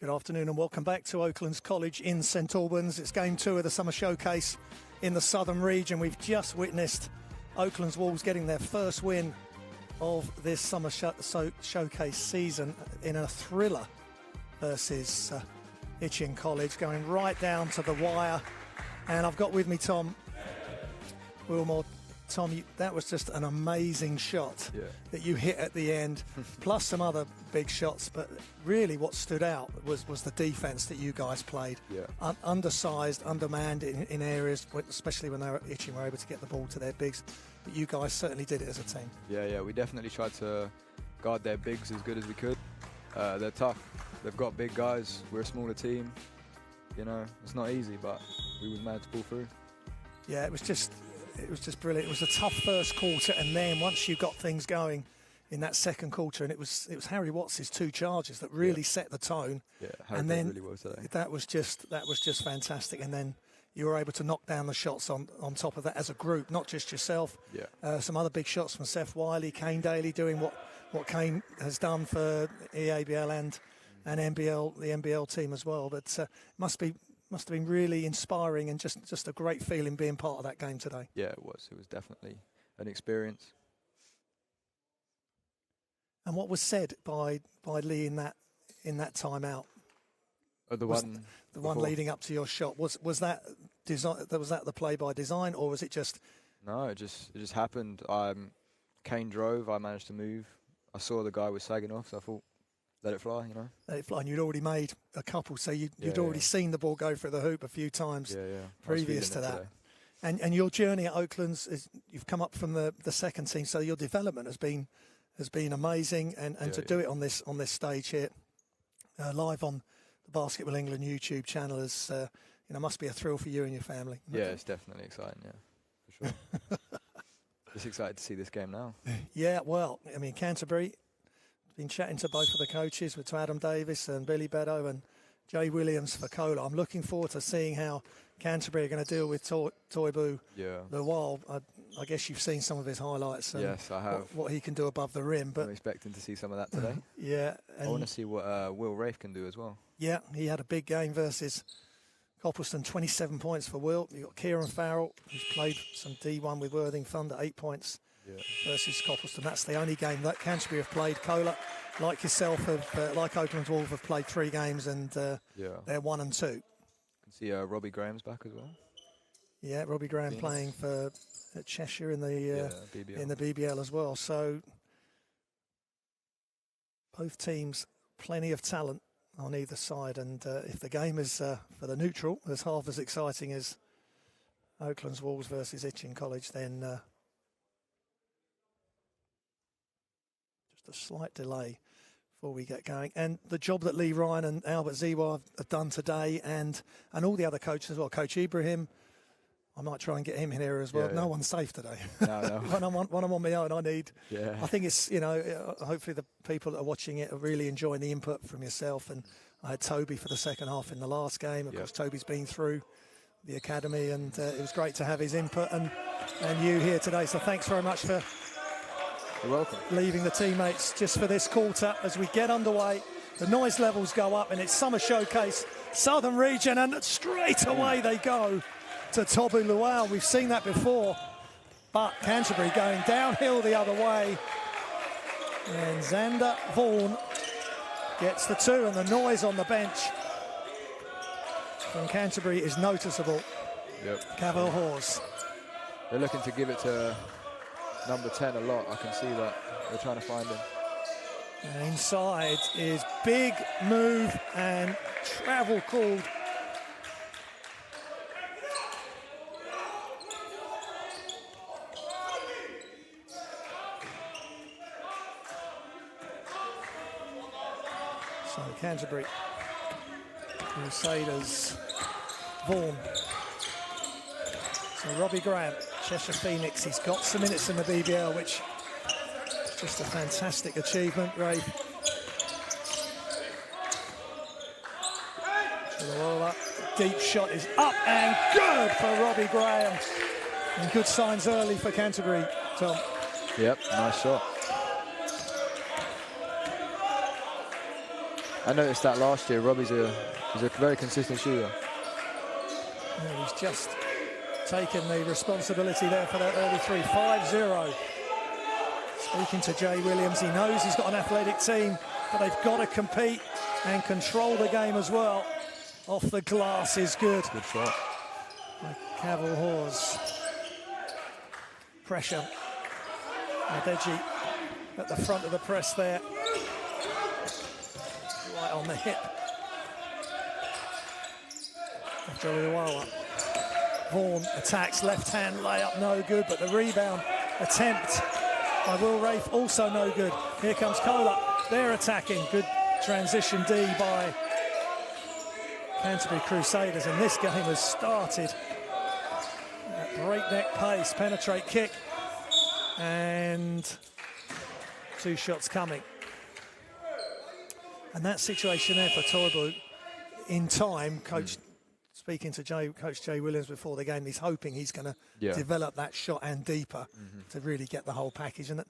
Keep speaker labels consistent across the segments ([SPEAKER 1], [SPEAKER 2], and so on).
[SPEAKER 1] Good afternoon and welcome back to Oaklands College in St Albans. It's game 2 of the Summer Showcase in the Southern region. We've just witnessed Oaklands Wolves getting their first win of this Summer Showcase season in a thriller versus Itchen College, going right down to the wire. And I've got with me Tom Wilmore. Tom, that was just an amazing shot that you hit at the end, plus some other big shots. But really what stood out was the defence that you guys played. Undersized, undermanned in areas, especially when they were Itchen, were able to get the ball to their bigs. But you guys certainly did it as a team.
[SPEAKER 2] Yeah, we definitely tried to guard their bigs as good as we could. They're tough. They've got big guys. We're a smaller team. You know, it's not easy, but we was mad to pull through.
[SPEAKER 1] Yeah, it was just brilliant. It was a tough first quarter, and then once you got things going in that second quarter, and it was Harry Watts' 2 charges that really set the tone.
[SPEAKER 2] Yeah, Harry
[SPEAKER 1] and then
[SPEAKER 2] really well today.
[SPEAKER 1] that was just fantastic. And then you were able to knock down the shots on top of that as a group, not just yourself. Some other big shots from Seth Wiley, Kane Daly doing what Kane has done for EABL and NBL, the NBL team as well. But must have been really inspiring and just a great feeling being part of that game today. Yeah,
[SPEAKER 2] it was. It was definitely an experience.
[SPEAKER 1] And what was said by Lee in that timeout?
[SPEAKER 2] The one
[SPEAKER 1] leading up to your shot, was that the play by design, or was it just?
[SPEAKER 2] No, it just happened. Kane drove. I managed to move. I saw the guy was sagging off, so I thought, let it fly, you know.
[SPEAKER 1] Let it fly, and you'd already made a couple, so you'd already seen the ball go for the hoop a few times previous to that. And your journey at Oaklands is you've come up from the second team, so your development has been amazing, and to do it on this stage here, live on the Basketball England YouTube channel is must be a thrill for you and your family.
[SPEAKER 2] Yeah, it's definitely exciting. Yeah, for sure. Just excited to see this game now.
[SPEAKER 1] Yeah, well, I mean, Canterbury. Been chatting to both of the coaches, to Adam Davis and Billy Beddoe and Jay Williams for Cola. I'm looking forward to seeing how Canterbury are going to deal with Toibu Lawal. I guess you've seen some of his highlights.
[SPEAKER 2] Yes, I have.
[SPEAKER 1] What he can do above the rim. But
[SPEAKER 2] I'm expecting to see some of that today.
[SPEAKER 1] I
[SPEAKER 2] want to see what Will Rafe can do as well.
[SPEAKER 1] Yeah, he had a big game versus Copleston, 27 points for Will. You've got Kieran Farrell, who's played some D1 with Worthing Thunder, 8 points. Versus Copleston. That's the only game that Canterbury have played. Cola, like yourself, like Oaklands Wolves, have played 3 games, and they're 1 and 2.
[SPEAKER 2] You can see Robbie Graham's back as well.
[SPEAKER 1] Yeah, Robbie Graham playing for Cheshire in the BBL as well. So both teams, plenty of talent on either side, and if the game is for the neutral, as half as exciting as Oaklands Wolves versus Itchen College, then a slight delay before we get going. And the job that Lee Ryan and Albert Ziwa have done today, and all the other coaches as well. Coach Ibrahim, I might try and get him in here as well. No one's safe today.
[SPEAKER 2] No.
[SPEAKER 1] when I'm on my own, I think it's, hopefully the people that are watching it are really enjoying the input from yourself. And I had Toby for the second half in the last game. Of course, Toby's been through the academy, and it was great to have his input and you here today. So thanks very much for
[SPEAKER 2] You're welcome.
[SPEAKER 1] Leaving the teammates just for this quarter as we get underway. The noise levels go up, and it's Summer Showcase, Southern Region, and straight away they go to Tobu Luau. We've seen that before, but Canterbury going downhill the other way. And Xander Vaughan gets the 2, and the noise on the bench from Canterbury is noticeable. Cavill Hawes.
[SPEAKER 2] They're looking to give it to number 10 a lot. I can see that. They're trying to find him.
[SPEAKER 1] And inside is big move and travel called. So Canterbury, Crusaders, Vaughan. So Robbie Graham, Cheshire Phoenix, he's got some minutes in the BBL, which is just a fantastic achievement, Ray. Deep shot is up and good for Robbie Graham. And good signs early for Canterbury, Tom.
[SPEAKER 2] Yep, nice shot. I noticed that last year. Robbie's he's a very consistent shooter.
[SPEAKER 1] Yeah, he's just taken the responsibility there for that early three. 5-0. Speaking to Jay Williams, he knows he's got an athletic team, but they've got to compete and control the game as well. Off the glass is good.
[SPEAKER 2] Good shot.
[SPEAKER 1] By Cavill Hawes. Pressure. Adeji at the front of the press there. Right on the hip. Joey Wawa. Vaughan attacks, left hand layup, no good, but the rebound attempt by Will Rafe also no good. Here comes Kola, they're attacking. Good transition D by Canterbury Crusaders, and this game has started at breakneck pace. Penetrate kick, and 2 shots coming. And that situation there for Toibu, in time, Coach speaking to Coach Jay Williams before the game, he's hoping he's going to develop that shot and deeper to really get the whole package. And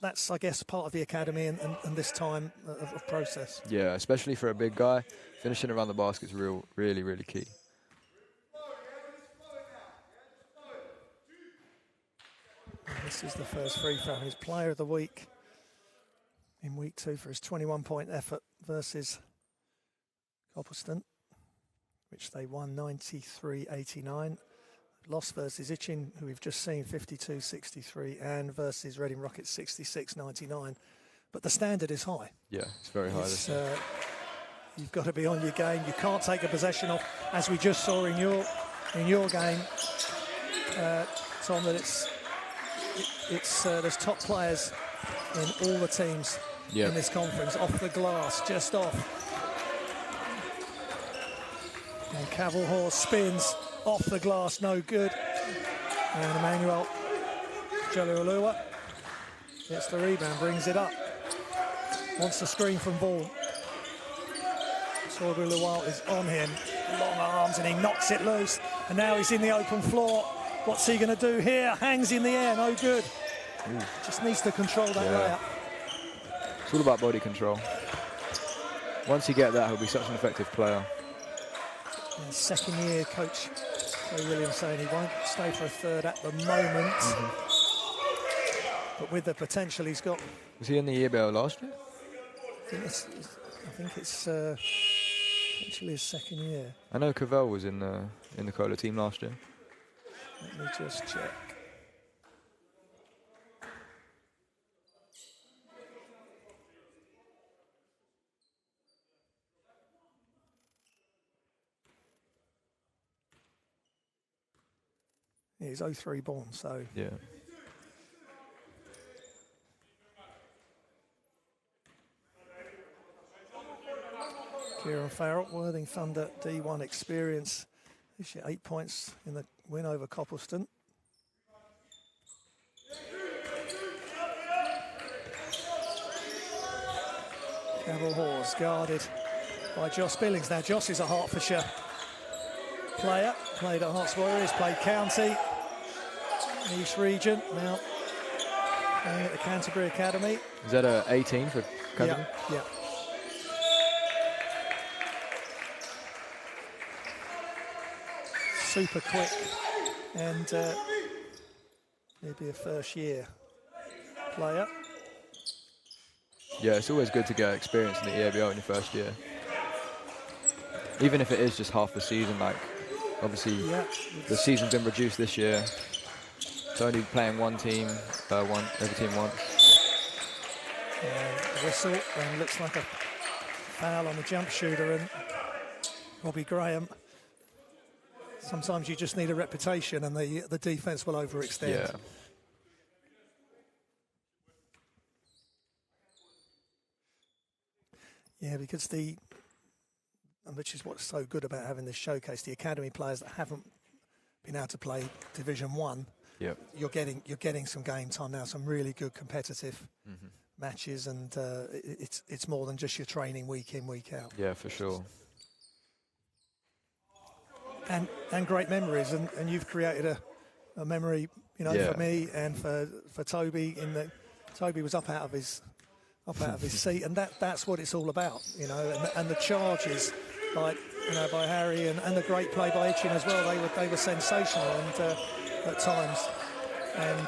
[SPEAKER 1] that's, I guess, part of the academy and this time of process.
[SPEAKER 2] Yeah, especially for a big guy, finishing around the basket is really, really key.
[SPEAKER 1] And this is the first free throw. His player of the week in week 2 for his 21-point effort versus Copleston, which they won 93-89. Lost versus Itchin, who we've just seen, 52-63, and versus Reading Rockets, 66-99. But the standard is high.
[SPEAKER 2] Yeah, it's very high.
[SPEAKER 1] You've got to be on your game. You can't take a possession off, as we just saw in your game, Tom. That there's top players in all the teams in this conference. Off the glass, just off. And Cavill Hawes spins off the glass, no good. And Emmanuel Jaliolua gets the rebound, brings it up. Wants the screen from Ball. Sorbu Lual is on him. Long arms, and he knocks it loose. And now he's in the open floor. What's he going to do here? Hangs in the air, no good.
[SPEAKER 2] Ooh.
[SPEAKER 1] Just needs to control that layup.
[SPEAKER 2] It's all about body control. Once you get that, he'll be such an effective player.
[SPEAKER 1] And second year, Coach Jay Williams saying he won't stay for a third at the moment. But with the potential he's got.
[SPEAKER 2] Was he in the EABL last year?
[SPEAKER 1] I think it's actually his second year.
[SPEAKER 2] I know Cavell was in the Cola team last year.
[SPEAKER 1] Let me just check. He's 03 born, so.
[SPEAKER 2] Yeah.
[SPEAKER 1] Kieran Farrell, Worthing Thunder D1 experience. This year 8 points in the win over Copleston. Cavill Hawes guarded by Josh Billings. Now Josh is a Hertfordshire player, played at Hearts Warriors, played county, East Region, now playing at the Canterbury Academy.
[SPEAKER 2] Is that a 18 for Canterbury?
[SPEAKER 1] Yeah. Super quick, and he'll be a first year player.
[SPEAKER 2] Yeah, it's always good to get experience in the EABL in your first year. Even if it is just half the season, like obviously the season's been reduced this year. It's only playing one team, every team once.
[SPEAKER 1] Whistle, and looks like a foul on the jump shooter, and Robbie Graham. Sometimes you just need a reputation, and the defense will overextend.
[SPEAKER 2] Yeah.
[SPEAKER 1] Yeah, because which is what's so good about having this showcase, the academy players that haven't been able to play Division 1, you're getting some game time now, some really good competitive matches, and it's more than just your training week in, week out.
[SPEAKER 2] Yeah, for sure.
[SPEAKER 1] And great memories, and you've created a memory, for me and for Toby. Toby was up out of his up out of his seat, and that's what it's all about, you know. And the charges, like, you know, by Harry and the great play by Itchin as well. They were sensational and at times. And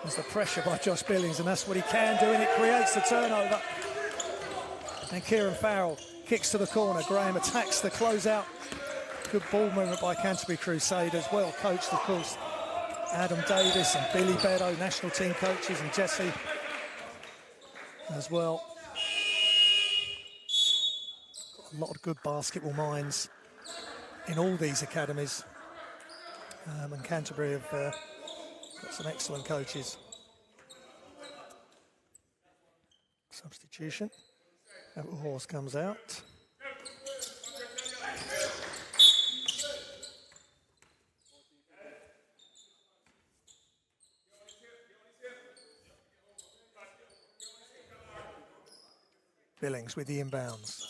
[SPEAKER 1] there's the pressure by Josh Billings, and that's what he can do, and it creates the turnover. And Kieran Farrell kicks to the corner. Graham attacks the closeout. Good ball movement by Canterbury Crusaders. Well coached, of course. Adam Davis and Billy Beddoe, national team coaches, and Jesse as well. Got a lot of good basketball minds in all these academies. And Canterbury have got some excellent coaches. Substitution. Horse comes out. Billings with the inbounds.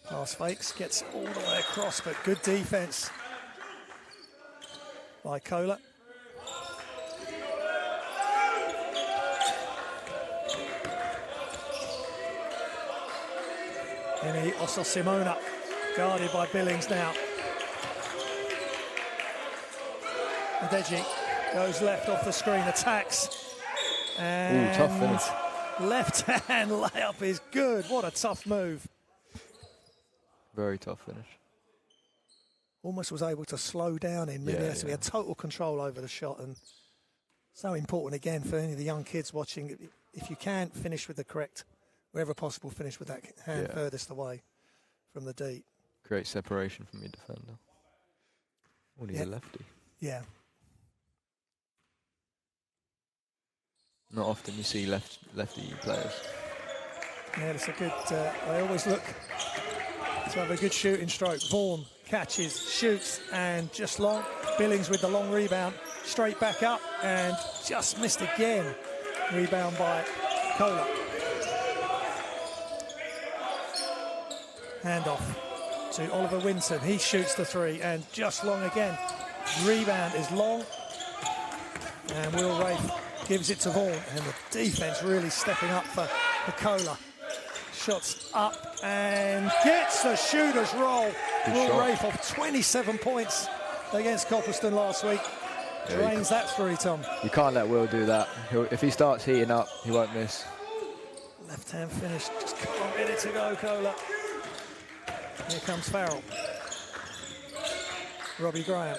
[SPEAKER 1] Pass fakes, gets all the way across, but good defense by Kohler. Emi Osasimona, guarded by Billings now. Adeji goes left off the screen, attacks. And
[SPEAKER 2] tough finish.
[SPEAKER 1] Left hand layup is good. What a tough move.
[SPEAKER 2] Very tough finish.
[SPEAKER 1] Almost was able to slow down in mid-air, so he had total control over the shot. And so important again for any of the young kids watching. If you can finish with the correct, wherever possible, finish with that hand furthest away from the deep.
[SPEAKER 2] Great separation from your defender. What, he's a lefty.
[SPEAKER 1] Yeah.
[SPEAKER 2] Not often you see lefty players.
[SPEAKER 1] Yeah, it's a good, I always look to have a good shooting stroke. Vaughan catches, shoots, and just long. Billings with the long rebound, straight back up, and just missed again. Rebound by Kohler. Handoff to Oliver Winton. He shoots the three, and just long again. Rebound is long, and Will Rafe gives it to Vaughan, and the defense really stepping up for Kohler. Shots up and gets the shooter's roll. Will Rafe off 27 points against Copleston last week. Drains that through, Tom.
[SPEAKER 2] You can't let Will do that. If he starts heating up, he won't miss.
[SPEAKER 1] Left hand finish, just can't get it to go, Kohler. Here comes Farrell. Robbie Graham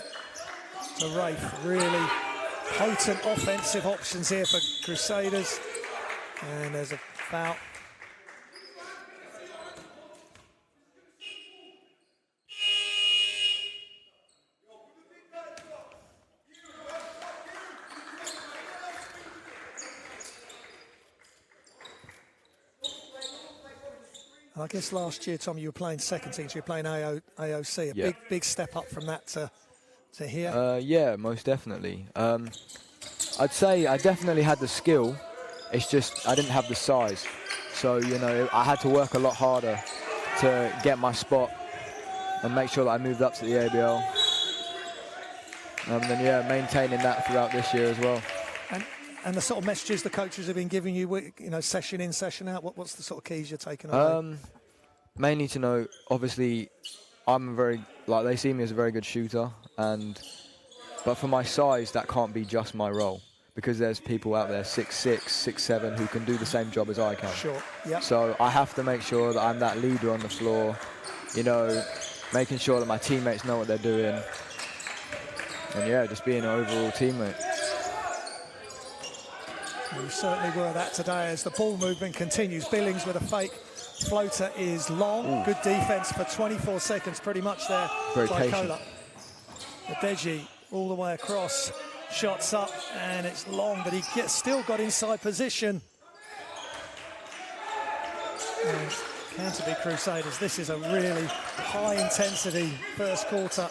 [SPEAKER 1] to Rafe. Really potent offensive options here for Crusaders. And there's a foul. I guess last year, Tom, you were playing second team, so you're playing AOC. A big step up from that to here.
[SPEAKER 2] Yeah, most definitely. I'd say I definitely had the skill. It's just I didn't have the size. So, you know, I had to work a lot harder to get my spot and make sure that I moved up to the EABL. And then, yeah, maintaining that throughout this year as well.
[SPEAKER 1] And the sort of messages the coaches have been giving you, you know, session in, session out, what's the sort of keys you're taking away?
[SPEAKER 2] Mainly to know, obviously, they see me as a very good shooter, but for my size, that can't be just my role, because there's people out there 6'6", 6'7", who can do the same job as I can.
[SPEAKER 1] Sure, yeah.
[SPEAKER 2] So I have to make sure that I'm that leader on the floor, you know, making sure that my teammates know what they're doing, and yeah, just being an overall teammate.
[SPEAKER 1] You certainly were that today as the ball movement continues. Billings with a fake. Floater is long. Ooh. Good defense for 24 seconds pretty much there by Kohler. Adeji all the way across. Shots up and it's long, but he still got inside position. And Canterbury Crusaders, this is a really high intensity first quarter.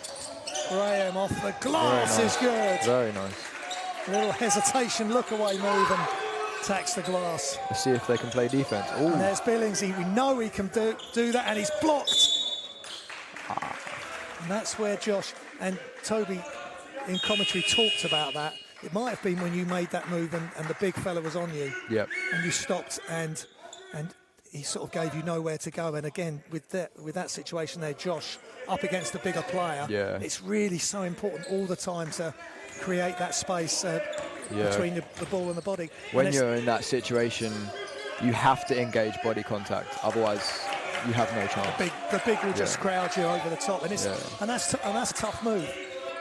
[SPEAKER 1] Graham off the glass is good.
[SPEAKER 2] Very nice.
[SPEAKER 1] A little hesitation, look away move and attacks the glass.
[SPEAKER 2] Let's see if they can play defense. Ooh.
[SPEAKER 1] And there's Billings. We know he can do that, and he's blocked. And that's where Josh and Toby in commentary talked about that. it might have been when you made that move and the big fella was on you.
[SPEAKER 2] Yep.
[SPEAKER 1] And you stopped and he sort of gave you nowhere to go. And again, with that situation there, Josh up against the bigger player, it's really so important all the time to create that space between the ball and the body.
[SPEAKER 2] When you're in that situation, you have to engage body contact, otherwise you have no chance.
[SPEAKER 1] The big will just crowd you over the top, and that's a tough move.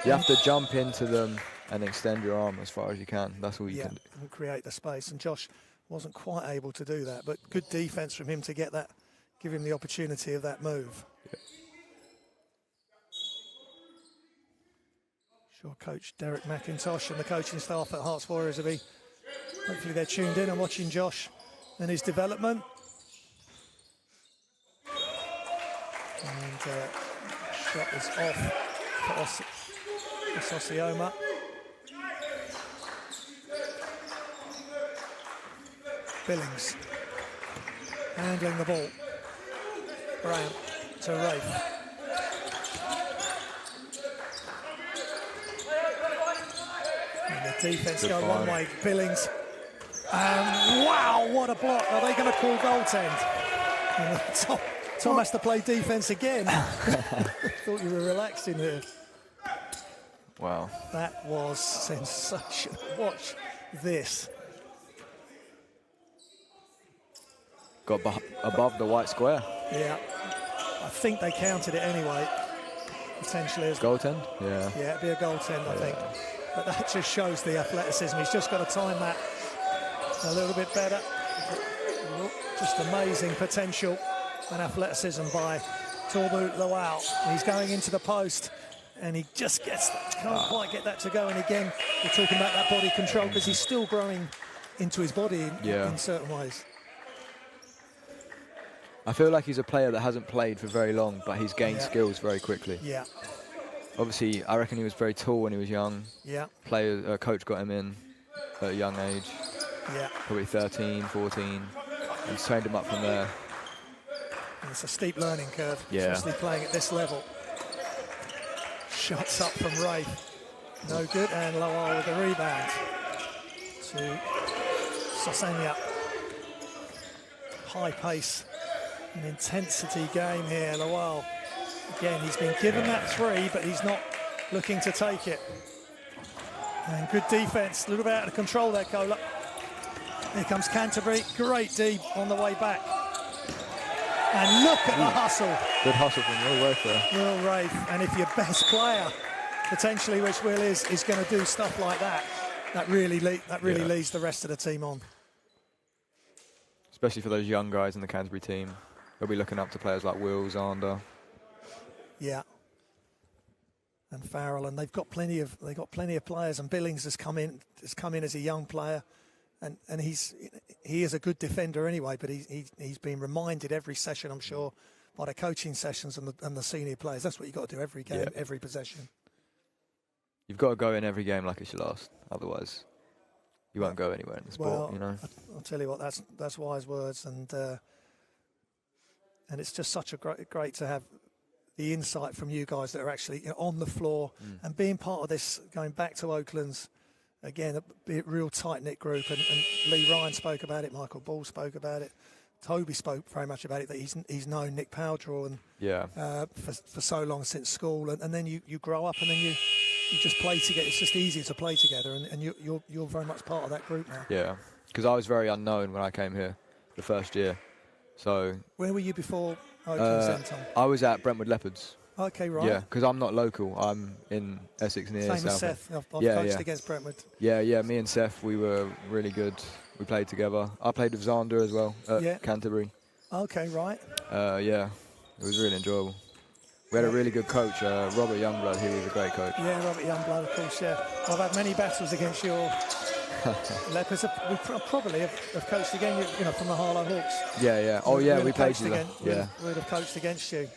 [SPEAKER 2] You have to jump into them and extend your arm as far as you can. That's all you can do.
[SPEAKER 1] And create the space. And Josh wasn't quite able to do that, but good defense from him to get that, give him the opportunity of that move.
[SPEAKER 2] Yeah.
[SPEAKER 1] Sure, Coach Derek McIntosh and the coaching staff at Hearts Warriors will be, hopefully they're tuned in and watching Josh and his development. And shot is off for Ososioma. Billings handling the ball. Brown to Rafe. And the defense go one way. Billings. Wow, what a block. Are they going to call goaltend? And Tom has to play defense again. Thought you were relaxing here.
[SPEAKER 2] Wow.
[SPEAKER 1] That was sensational. Watch this.
[SPEAKER 2] Got above the white square.
[SPEAKER 1] Yeah. I think they counted it anyway. Potentially as
[SPEAKER 2] goaltend? Yeah.
[SPEAKER 1] Yeah, it'd be a goaltend, I think. But that just shows the athleticism. He's just got to time that a little bit better. Just amazing potential and athleticism by Torbu Lawal. He's going into the post and he just can't quite get that to go. And again, we're talking about that body control because he's still growing into his body in certain ways.
[SPEAKER 2] I feel like he's a player that hasn't played for very long, but he's gained skills very quickly.
[SPEAKER 1] Yeah.
[SPEAKER 2] Obviously, I reckon he was very tall when he was young.
[SPEAKER 1] Yeah.
[SPEAKER 2] Coach got him in at a young age.
[SPEAKER 1] Yeah.
[SPEAKER 2] Probably 13, 14, and trained him up from there.
[SPEAKER 1] And it's a steep learning curve, especially playing at this level. Shots up from Rafe. No good, and Lawal with the rebound to Sosanya. High pace and intensity game here, Lawal. Again, he's been given that three, but he's not looking to take it. And good defense, a little bit out of control there, Kola. Here comes Canterbury, great D on the way back. And look at the hustle.
[SPEAKER 2] Good hustle from Will Rafe there.
[SPEAKER 1] Will Rafe, and if your best player, potentially, which Will is going to do stuff like that, that really leads the rest of the team on.
[SPEAKER 2] Especially for those young guys in the Canterbury team. They'll be looking up to players like Will, Zander.
[SPEAKER 1] Yeah. And Farrell, and they've got plenty of players, and Billings has come in as a young player, and he is a good defender anyway, but he's been reminded every session, I'm sure, by the coaching sessions and the senior players. That's what you've got to do every game, every possession.
[SPEAKER 2] You've got to go in every game like it's your last, otherwise you won't go anywhere in the sport, you know.
[SPEAKER 1] I'll tell you what, that's wise words, and it's just such a great to have the insight from you guys that are actually on the floor and being part of this, going back to Oaklands, again, a real tight-knit group, and Lee Ryan spoke about it, Michael Ball spoke about it, Toby spoke very much about it, that he's known Nick Powdrell and for so long since school, and then you grow up and then you just play together. It's just easier to play together, and you're very much part of that group now.
[SPEAKER 2] Yeah, because I was very unknown when I came here the first year. So
[SPEAKER 1] where were you before Oaklands?
[SPEAKER 2] I was at Brentwood Leopards.
[SPEAKER 1] Okay, right.
[SPEAKER 2] Yeah, because I'm not local. I'm in Essex near
[SPEAKER 1] Same
[SPEAKER 2] South.
[SPEAKER 1] as Seth. I've coached against Brentwood.
[SPEAKER 2] Yeah. Me and Seth, we were really good. We played together. I played with Zander as well at Canterbury. Okay,
[SPEAKER 1] right.
[SPEAKER 2] It was really enjoyable. We had a really good coach, Robert Youngblood. He was a great coach.
[SPEAKER 1] Yeah, Robert Youngblood, of course. Yeah, I've had many battles against your Leopards. We probably have coached against you, from the Harlow Hawks.
[SPEAKER 2] Yeah. Oh, yeah, we played you.
[SPEAKER 1] We'd have coached against you.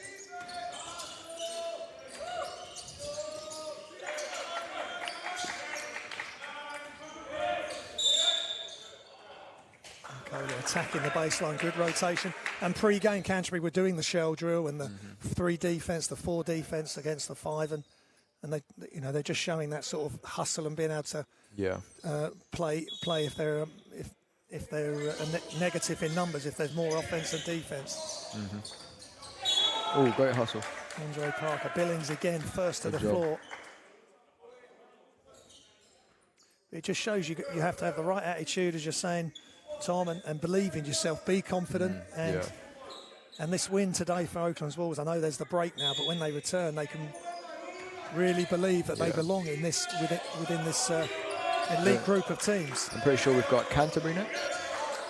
[SPEAKER 1] Attacking the baseline, good rotation. And pre-game, Canterbury were doing the shell drill and the 3 defence, the 4 defence against the 5, and they're just showing that sort of hustle and being able to play if they're negative in numbers, if there's more offense than defense.
[SPEAKER 2] Oh, great hustle.
[SPEAKER 1] Andre Parker. Billings again, first to the floor. It just shows you have to have the right attitude, as you're saying, Tom, and believe in yourself, be confident. And this win today for Oaklands Wolves, I know there's the break now, but when they return, they can really believe that they belong in this within this elite group of teams.
[SPEAKER 2] I'm pretty sure we've got Canterbury next.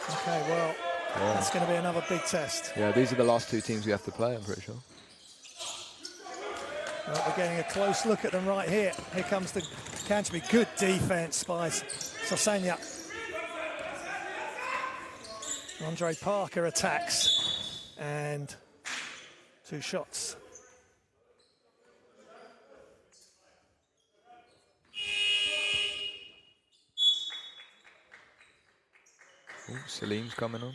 [SPEAKER 1] Okay, well, that's going to be another big test.
[SPEAKER 2] Yeah, these are the last 2 teams we have to play, I'm pretty sure.
[SPEAKER 1] Well, we're getting a close look at them right here. Here comes the Canterbury. Good defense by Sasanya. Andre Parker attacks. And 2 shots.
[SPEAKER 2] Oh, Salim's coming on.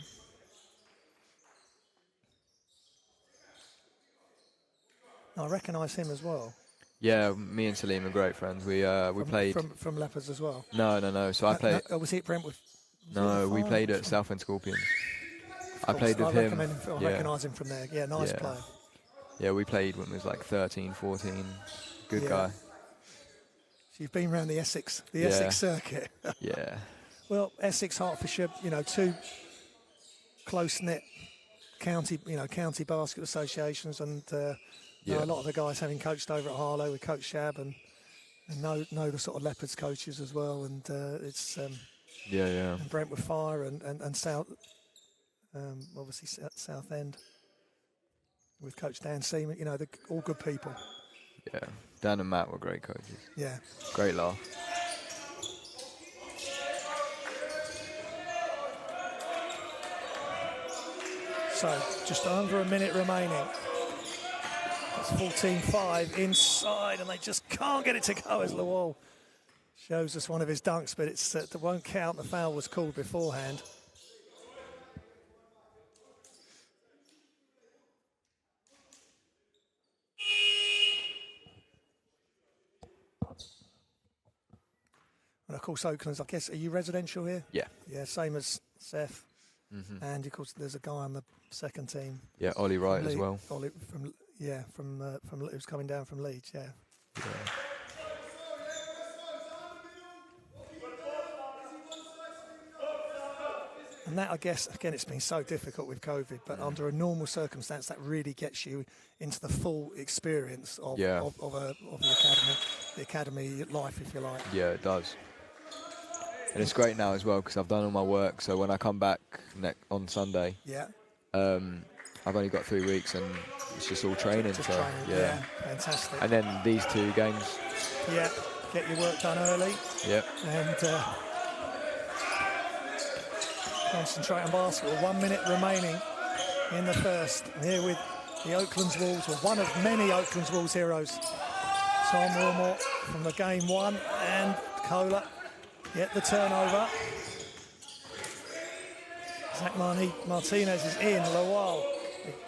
[SPEAKER 1] I recognise him as well.
[SPEAKER 2] Yeah, me and Salim are great friends. We played
[SPEAKER 1] from Leopards as well.
[SPEAKER 2] No. So I played.
[SPEAKER 1] Was he at Brentwood?
[SPEAKER 2] No, we played at Southend Scorpions. I played with him.
[SPEAKER 1] I recognise him from there. Yeah, nice player.
[SPEAKER 2] Yeah, we played when we was like 13, 14. Good guy.
[SPEAKER 1] So you've been around the Essex circuit.
[SPEAKER 2] Yeah.
[SPEAKER 1] Well, Essex, Hertfordshire, 2 close-knit county basket associations, and a lot of the guys having coached over at Harlow with Coach Shab, and know the sort of Leopards coaches as well, and it's and Brentwood Fire and South, obviously South End with Coach Dan Seaman. They're all good people.
[SPEAKER 2] Yeah, Dan and Matt were great coaches.
[SPEAKER 1] Yeah,
[SPEAKER 2] great laugh.
[SPEAKER 1] So just under a minute remaining. It's 14-5 inside, and they just can't get it to go as Lawal shows us one of his dunks, but it won't count. The foul was called beforehand. And of course, Oaklands, I guess, are you residential here?
[SPEAKER 2] Yeah.
[SPEAKER 1] Yeah, same as Seth. And of course, there's a guy on the second team.
[SPEAKER 2] Yeah, Ollie Wright as well.
[SPEAKER 1] Ollie from who's coming down from Leeds. Yeah. And that, I guess, again, it's been so difficult with COVID, but under a normal circumstance, that really gets you into the full experience of the academy life, if you like. Yeah,
[SPEAKER 2] it does. And it's great now as well because I've done all my work. So when I come back on Sunday, I've only got 3 weeks and it's just all training.
[SPEAKER 1] Yeah, fantastic.
[SPEAKER 2] And then these 2 games.
[SPEAKER 1] Yeah, get your work done early.
[SPEAKER 2] Yep.
[SPEAKER 1] And concentrate on basketball. 1 minute remaining in the first. And here with the Oaklands Wolves, one of many Oaklands Wolves heroes. Tom Wilmore from the game 1 and Kohler. Get the turnover. Zach Martinez is in. Lawal,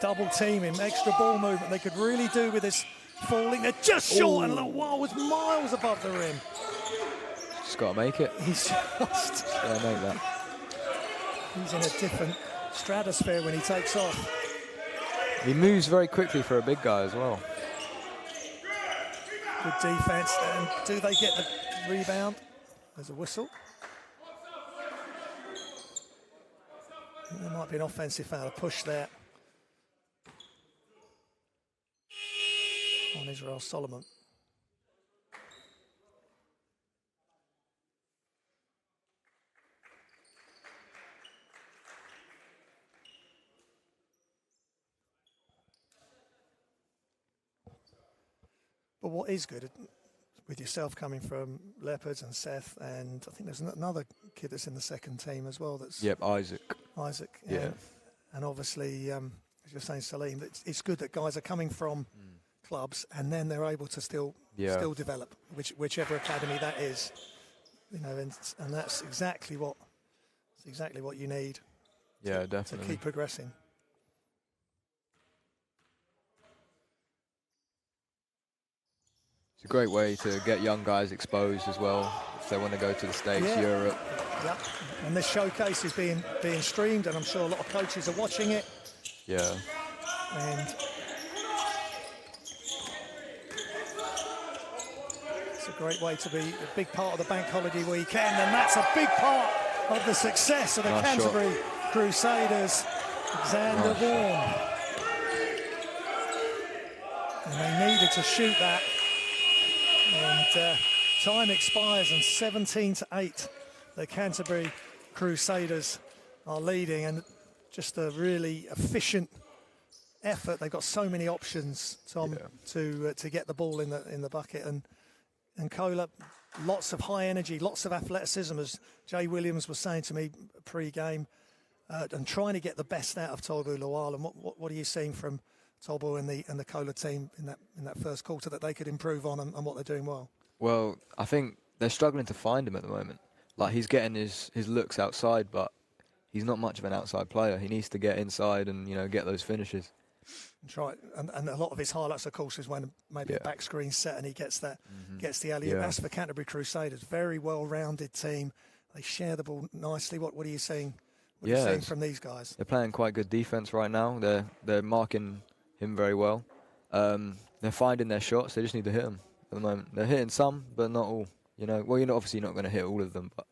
[SPEAKER 1] double team him, extra ball movement. They could really do with this falling. They're just short, and Lawal was miles above the rim.
[SPEAKER 2] Just got to make it.
[SPEAKER 1] He's just
[SPEAKER 2] got to make that.
[SPEAKER 1] He's in a different stratosphere when he takes off.
[SPEAKER 2] He moves very quickly for a big guy as well.
[SPEAKER 1] Good defense, and do they get the rebound? There's a whistle. There might be an offensive foul, a push there on Israel Solomon. But what is good, with yourself coming from Leopards and Seth, and I think there's another kid that's in the second team as well.
[SPEAKER 2] Isaac.
[SPEAKER 1] Yeah. And obviously, as you're saying, Salim, it's good that guys are coming from clubs and then they're able to still develop, whichever academy that is. And that's exactly what you need.
[SPEAKER 2] Yeah, definitely.
[SPEAKER 1] To keep progressing.
[SPEAKER 2] It's a great way to get young guys exposed as well if they want to go to the States, Europe.
[SPEAKER 1] Yeah, and this showcase is being streamed, and I'm sure a lot of coaches are watching it.
[SPEAKER 2] Yeah.
[SPEAKER 1] And it's a great way to be a big part of the bank holiday weekend, and that's a big part of the success of the Canterbury Crusaders. Xander Vaughan. And they needed to shoot that. And time expires, and 17-8. The Canterbury Crusaders are leading, and just a really efficient effort. They've got so many options, Tom, to get the ball in the bucket. And Kohler, lots of high energy, lots of athleticism, as Jay Williams was saying to me pre-game, and trying to get the best out of Tolbu Lawal. And what are you seeing from Tolbu and the Kohler team in that first quarter that they could improve on, and what they're doing well?
[SPEAKER 2] Well, I think they're struggling to find him at the moment. Like, he's getting his looks outside, but he's not much of an outside player. He needs to get inside and, you know, get those finishes. That's
[SPEAKER 1] right. And a lot of his highlights, of course, is when maybe a back screen set and he gets that, gets the alley-oop. That's for Canterbury Crusaders. Very well-rounded team. They share the ball nicely. What are you seeing? What are you seeing from these guys?
[SPEAKER 2] They're playing quite good defense right now. They're marking him very well. They're finding their shots. They just need to hit them at the moment. They're hitting some, but not all. You know, well, you're obviously not going to hit all of them, but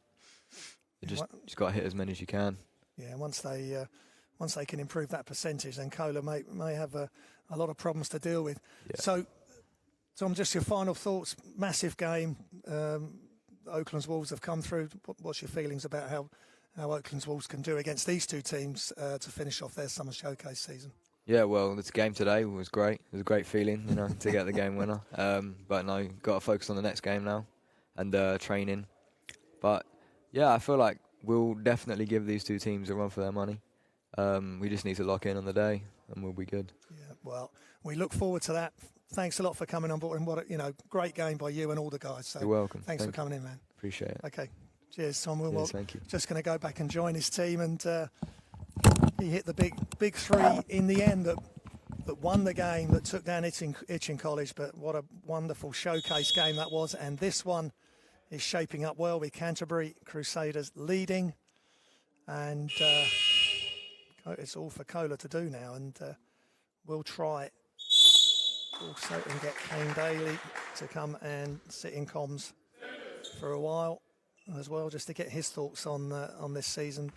[SPEAKER 2] you just got to hit as many as you can.
[SPEAKER 1] Yeah, once they can improve that percentage, then Kohler may have a lot of problems to deal with. Yeah. So, Tom, just your final thoughts. Massive game. Oaklands Wolves have come through. What's your feelings about how Oaklands Wolves can do against these two teams to finish off their summer showcase season?
[SPEAKER 2] Yeah, well, this game today was great. It was a great feeling, you know, to get the game winner. But no, got to focus on the next game now and training. But yeah, I feel like we'll definitely give these two teams a run for their money. We just need to lock in on the day, and we'll be good. Yeah,
[SPEAKER 1] well, we look forward to that. Thanks a lot for coming on board, and what a great game by you and all the guys. So
[SPEAKER 2] you're welcome.
[SPEAKER 1] Thanks for coming in, man.
[SPEAKER 2] Appreciate it.
[SPEAKER 1] Okay, cheers, Tom.
[SPEAKER 2] Cheers, thank you.
[SPEAKER 1] Just going to go back and join his team, and he hit the big three in the end that won the game, that took down Itching College. But what a wonderful showcase game that was, and this one is shaping up well with Canterbury Crusaders leading, and it's all for Kohler to do now, and we'll try also and get Kane Daly to come and sit in comms for a while as well, just to get his thoughts on this season.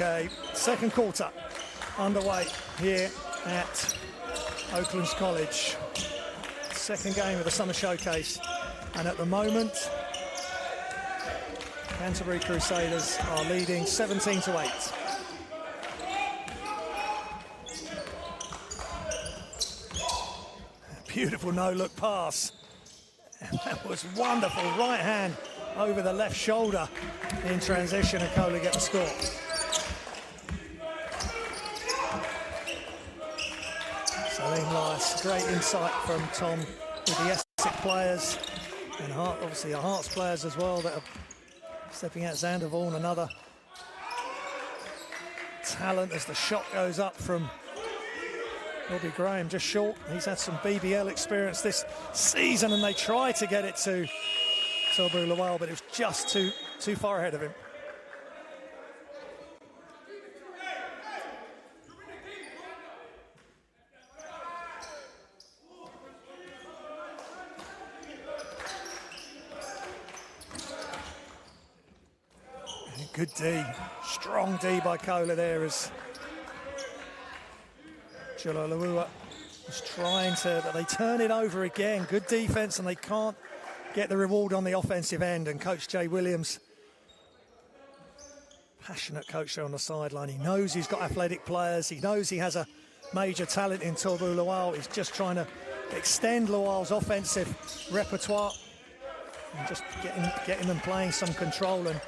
[SPEAKER 1] Okay, second quarter underway here at Oaklands College. Second game of the summer showcase, and at the moment Canterbury Crusaders are leading 17-8. Beautiful no-look pass, and that was wonderful. Right hand over the left shoulder in transition, and Kohler get the score. Nice, great insight from Tom with the Essex players, and obviously the Hearts players as well that are stepping out. Xander Vaughan, another talent as the shot goes up from Robbie Graham, just short. He's had some BBL experience this season, and they tried to get it to Tolbu Lawal, but it was just too far ahead of him. Good D, strong D by Kohler there as Jalolawua is trying to, but they turn it over again. Good defense, and they can't get the reward on the offensive end. And Coach Jay Williams, passionate coach there on the sideline. He knows he's got athletic players. He knows he has a major talent in Tolbu Lawal. He's just trying to extend Lawal's offensive repertoire. and just getting them playing some control. And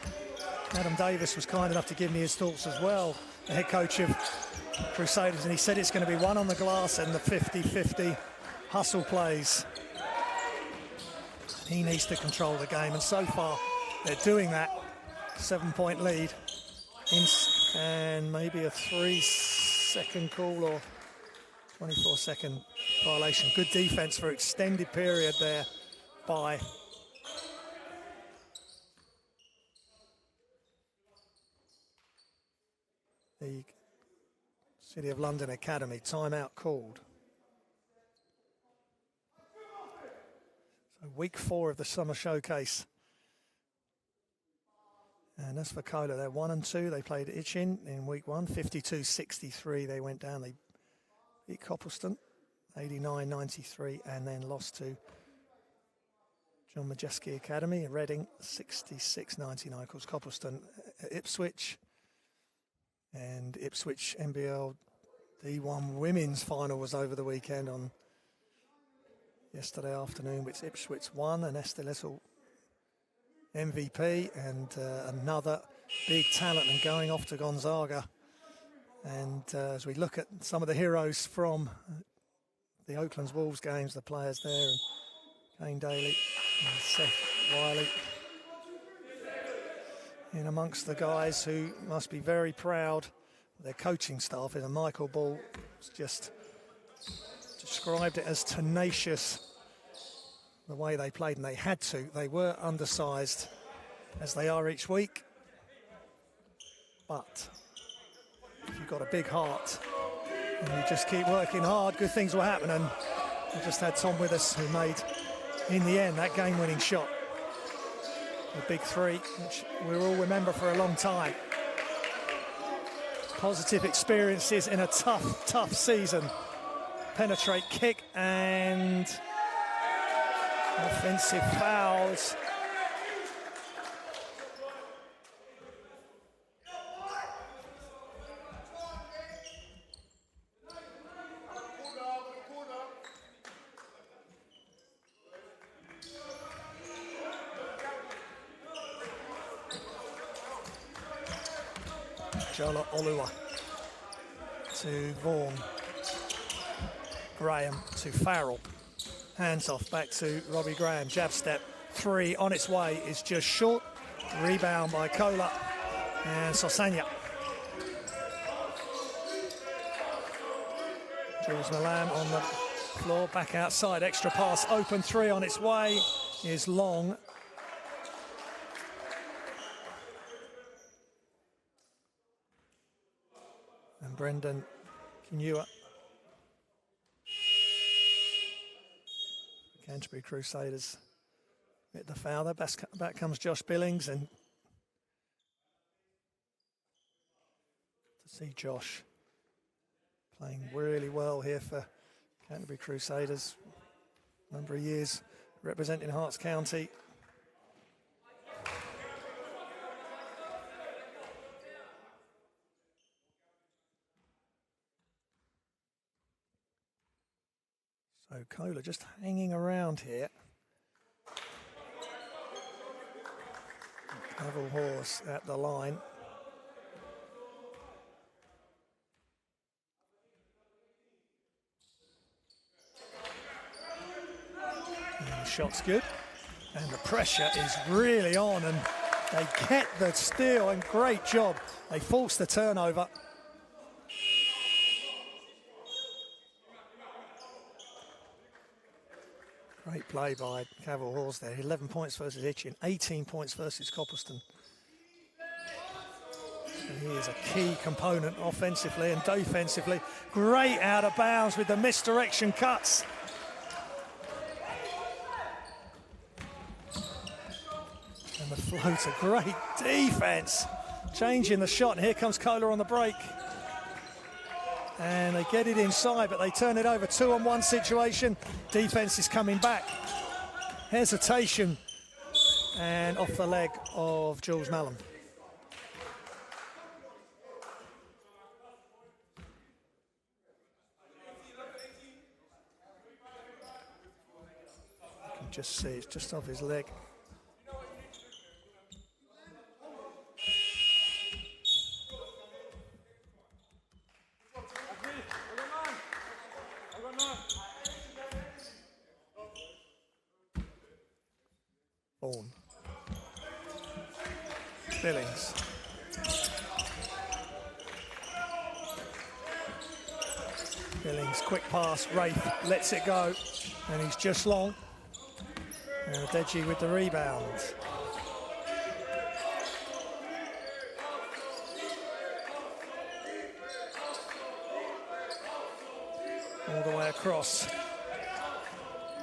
[SPEAKER 1] Adam Davis was kind enough to give me his thoughts as well, the head coach of Crusaders, and he said it's going to be one on the glass and the 50-50 hustle plays. He needs to control the game, and so far they're doing that. 7-point lead, and maybe a 3-second call or 24-second violation. Good defense for extended period there by the City of London Academy. Timeout called. So week 4 of the Summer Showcase. And as for Kohler, they're 1-2. They played Itchin in week 1, 52-63. They went down. They beat Coppleston, 89-93, and then lost to John Majeski Academy in Reading, 66-99. Of course, Coppleston at Ipswich, and Ipswich NBL D1 women's final was over the weekend on yesterday afternoon, which Ipswich won, and Esther Little MVP, and another big talent, and going off to Gonzaga. And as we look at some of the heroes from the Oaklands Wolves games, the players there, and Kane Daly and Seth Wiley in amongst the guys who must be very proud of their coaching staff. And Michael Ball just described it as tenacious, the way they played, and they had to. They were undersized, as they are each week. But if you've got a big heart and you just keep working hard, good things will happen. And we just had Tom with us, who made, in the end, that game-winning shot. The big 3, which we'll all remember for a long time. Positive experiences in a tough season. Penetrate, kick, and offensive fouls. Jola Olua to Vaughan. Graham to Farrell. Hands off, back to Robbie Graham. Jab step, 3 on its way, is just short. Rebound by Kohler and Sosanya. Jules Malam on the floor, back outside, extra pass, open 3 on its way, is long. And Brendan Kinua. Canterbury Crusaders hit the foul there. Back comes Josh Billings, and to see Josh playing really well here for Canterbury Crusaders. Number of years representing Hearts County. So Kohler just hanging around here. Cavill Horse at the line. And the shot's good. And the pressure is really on, and they get the steal, and great job. They force the turnover. Great play by Cavill Halls there. 11 points versus Itchin, 18 points versus Coppleston. And he is a key component offensively and defensively. Great out of bounds with the misdirection cuts. And the floater, great defense. Changing the shot, and here comes Kohler on the break. And they get it inside, but they turn it over. 2-on-1 situation. Defense is coming back. Hesitation, and off the leg of Jules Mallam. You can just see it's just off his leg. horn. Billings. Billings, quick pass, Rafe lets it go, and he's just long. And Adeji with the rebound. All the way across.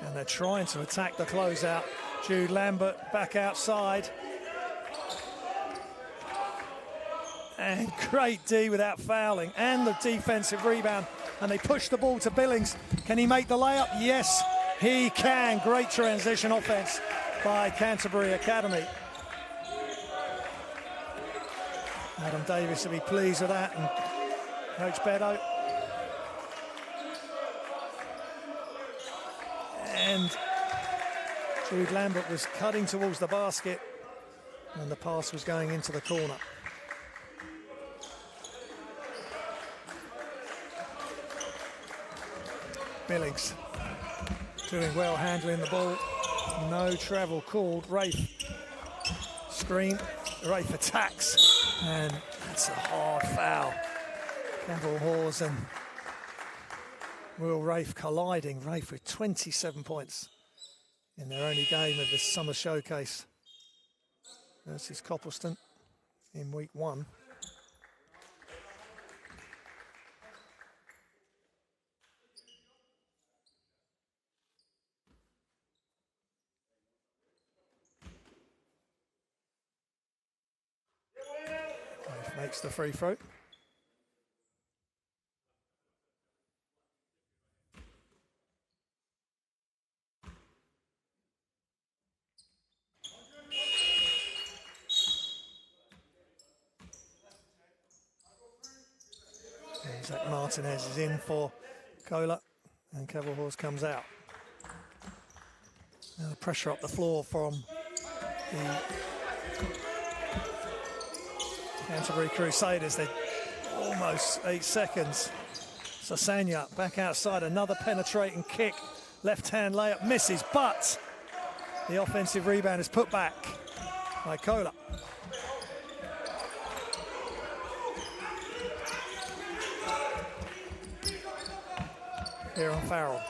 [SPEAKER 1] And they're trying to attack the closeout. Jude Lambert back outside. And great D without fouling, and the defensive rebound. And they push the ball to Billings. Can he make the layup? Yes, he can. Great transition offense by Canterbury Academy. Adam Davis will be pleased with that, and Coach Beto. And Jude Lambert was cutting towards the basket, and the pass was going into the corner. Billings doing well, handling the ball. No travel called. Rafe screen. Rafe attacks, and that's a hard foul. Campbell Hawes and Will Rafe colliding. Rafe with 27 points in their only game of this summer showcase versus Copleston in week 1. Makes the free throw. And Zach Martinez is in for Kohler, and Campbell Hawes comes out. Now the pressure up the floor from the Canterbury Crusaders. They're almost 8 seconds. Sasanya back outside, another penetrating kick. Left-hand layup misses, but the offensive rebound is put back by Kohler. Here on Farrell.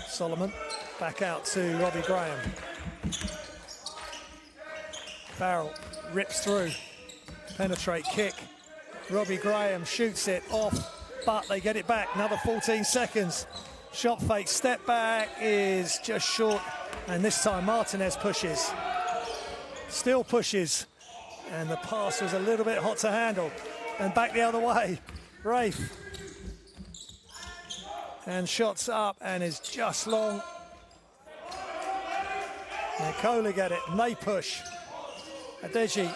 [SPEAKER 1] Solomon back out to Robbie Graham. Farrell rips through, penetrate kick. Robbie Graham shoots it off, but they get it back. Another 14 seconds. Shot fake, step back is just short. And this time Martinez pushes, still pushes. And the pass was a little bit hot to handle. And back the other way, Rafe. And shots up and is just long. And Kohler get it, and they push. Adeji,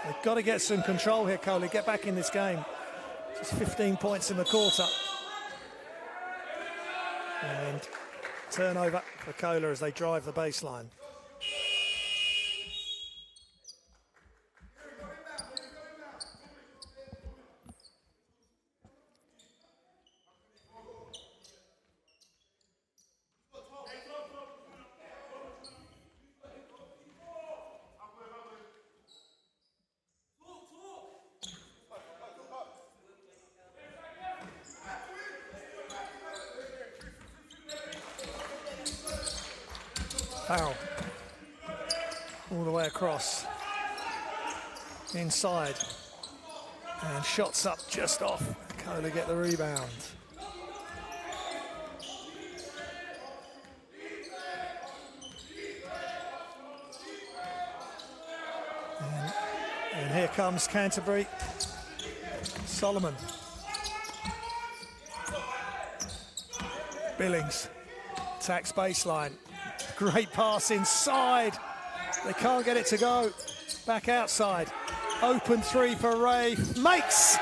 [SPEAKER 1] they've got to get some control here, Kohler. Get back in this game. Just 15 points in the quarter. And turnover for Kohler as they drive the baseline. Farrell all the way across, inside, and shots up just off. Kohler get the rebound. And here comes Canterbury. Solomon. Billings attacks baseline. Great pass inside. They can't get it to go. Back outside. Open three for Rafe. Makes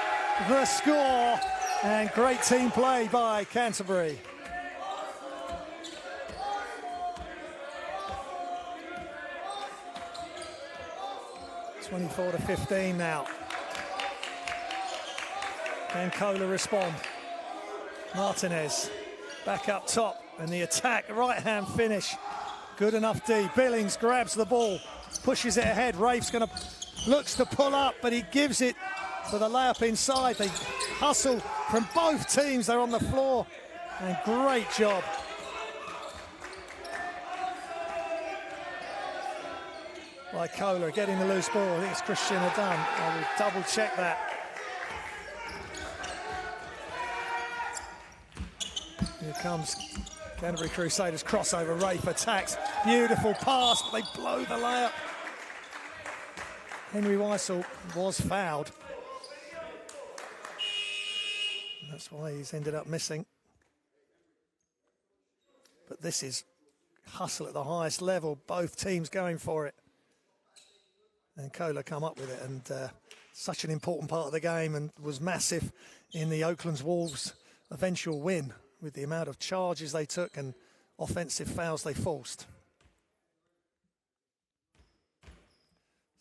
[SPEAKER 1] the score. And great team play by Canterbury. (24-15) now. Can Kohler respond? Martinez back up top. And the attack, right-hand finish. Good enough D. Billings grabs the ball, pushes it ahead. Rafe's looks to pull up, but he gives it for the layup inside. They hustle from both teams. They're on the floor. And great job. By Kohler getting the loose ball. I think it's Christian Adam. I will double check that. Here comes Canterbury Crusaders crossover. Rafe attacks. Beautiful pass, but they blow the layup. Henry Weissel was fouled. That's why he's ended up missing. But this is hustle at the highest level. Both teams going for it. And Kohler come up with it, and such an important part of the game, and was massive in the Oaklands Wolves' eventual win with the amount of charges they took and offensive fouls they forced.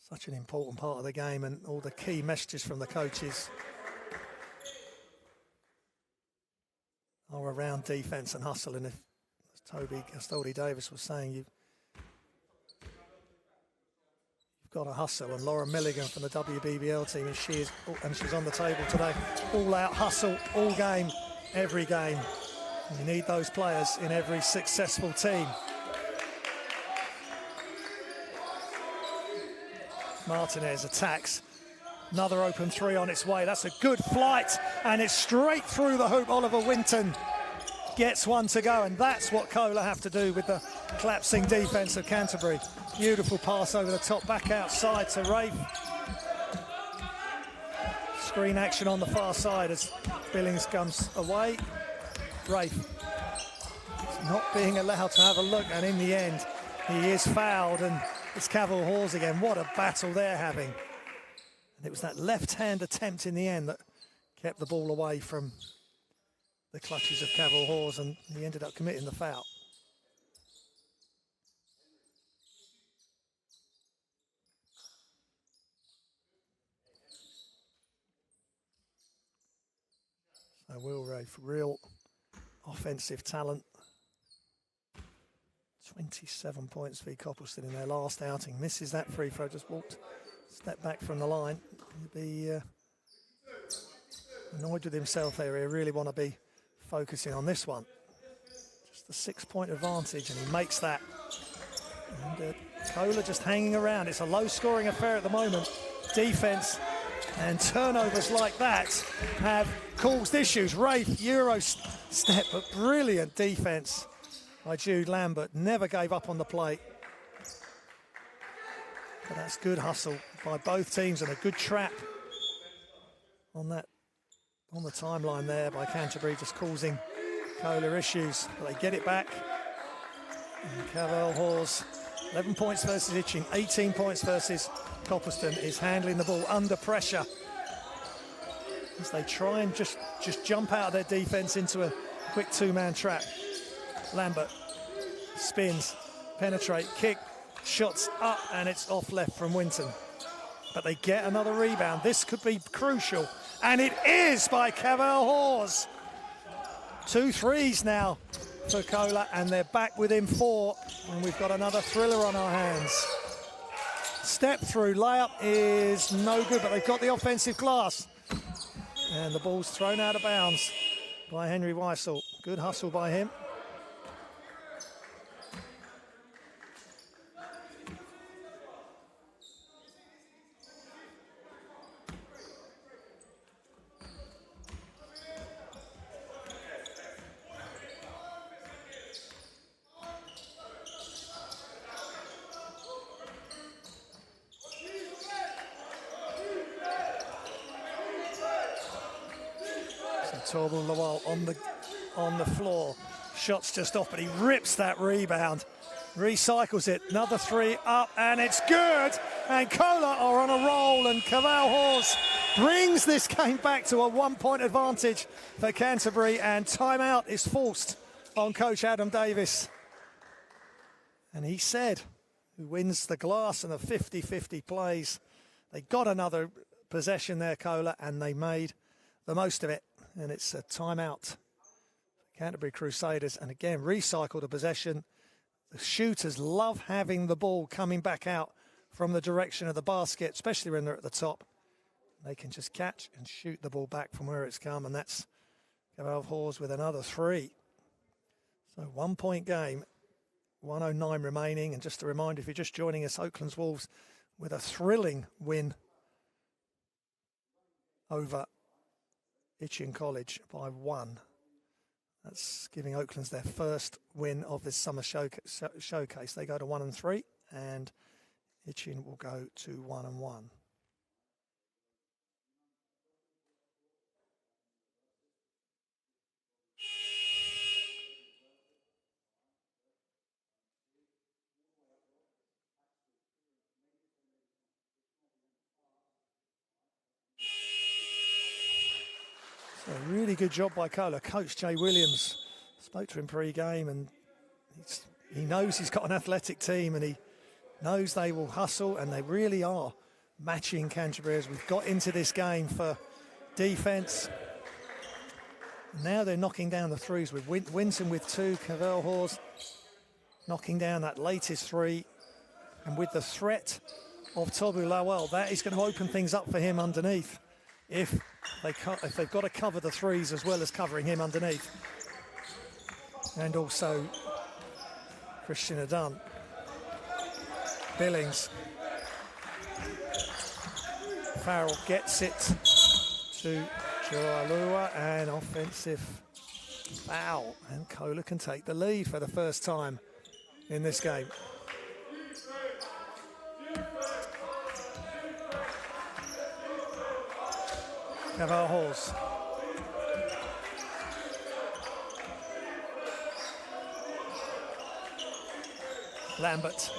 [SPEAKER 1] Such an important part of the game, and all the key messages from the coaches are around defence and hustle. And if, as Toby Gastoldi-Davis was saying, you've got to hustle, and Laura Milligan from the WBBL team, and she's on the table today. All out hustle, all game, every game. And you need those players in every successful team. Martinez attacks. Another open three on its way. That's a good flight, and it's straight through the hoop. Oliver Winton gets one to go, and that's what Kohler have to do with the collapsing defence of Canterbury. Beautiful pass over the top, back outside to Rafe. Screen action on the far side as Billings comes away. Rafe not being allowed to have a look, and in the end he is fouled, and it's Cavill Hawes again. What a battle they're having. And it was that left-hand attempt in the end that kept the ball away from the clutches of Cavill Hawes, and he ended up committing the foul. So Will Rafe, real offensive talent. 27 points for Copleston in their last outing. Misses that free throw, just stepped back from the line. He'll be annoyed with himself there. He really want to be focusing on this one. Just a 6-point advantage, and he makes that. And Kohler just hanging around. It's a low-scoring affair at the moment. Defense and turnovers like that have caused issues. Rafe, Euro step, but brilliant defense by Jude Lambert. Never gave up on the plate. But that's good hustle by both teams, and a good trap on the timeline there by Canterbury, just causing Kohler issues. But they get it back. And Cavill Hawes, 11 points versus Itching, 18 points versus Copleston, is handling the ball under pressure as they try and just jump out of their defense into a quick two-man trap. Lambert spins, penetrate, kick, shots up, and it's off left from Winton. But they get another rebound. This could be crucial, and it is by Cavill Hawes. 2 threes now for Kohler, and they're back within 4, and we've got another thriller on our hands. Step through, layup is no good, but they've got the offensive glass. And the ball's thrown out of bounds by Henry Weissel. Good hustle by him. Torval Lawal on the floor. Shots just off, but he rips that rebound. Recycles it. Another 3 up, and it's good. And Kohler are on a roll, and Cavill Hawes brings this game back to a 1-point advantage for Canterbury, and timeout is forced on coach Adam Davis. And he said, who wins the glass and the 50-50 plays, they got another possession there, Kohler, and they made the most of it. And it's a timeout for Canterbury Crusaders, and again recycle the possession. The shooters love having the ball coming back out from the direction of the basket, especially when they're at the top. They can just catch and shoot the ball back from where it's come, and that's Gaval Hawes with another 3. So 1 point game, 1:09 remaining. And just a reminder, if you're just joining us, Oaklands Wolves with a thrilling win over Itchen College by 1. That's giving Oaklands their first win of this summer showcase. They go to 1-3, and Itchen will go to 1-1. So really good job by Kohler. Coach Jay Williams spoke to him pre-game, and he knows he's got an athletic team, and he knows they will hustle, and they really are matching Canterbury as we've got into this game for defence. Now they're knocking down the threes with Winton with 2, Cavell Hawes knocking down that latest 3, and with the threat of Tobu Lawal, that is going to open things up for him underneath. If they've got to cover the threes as well as covering him underneath. And also Christian Adun. Billings. Farrell gets it to Joalua, and offensive foul. And Kohler can take the lead for the first time in this game. Gaval Hawes. Lambert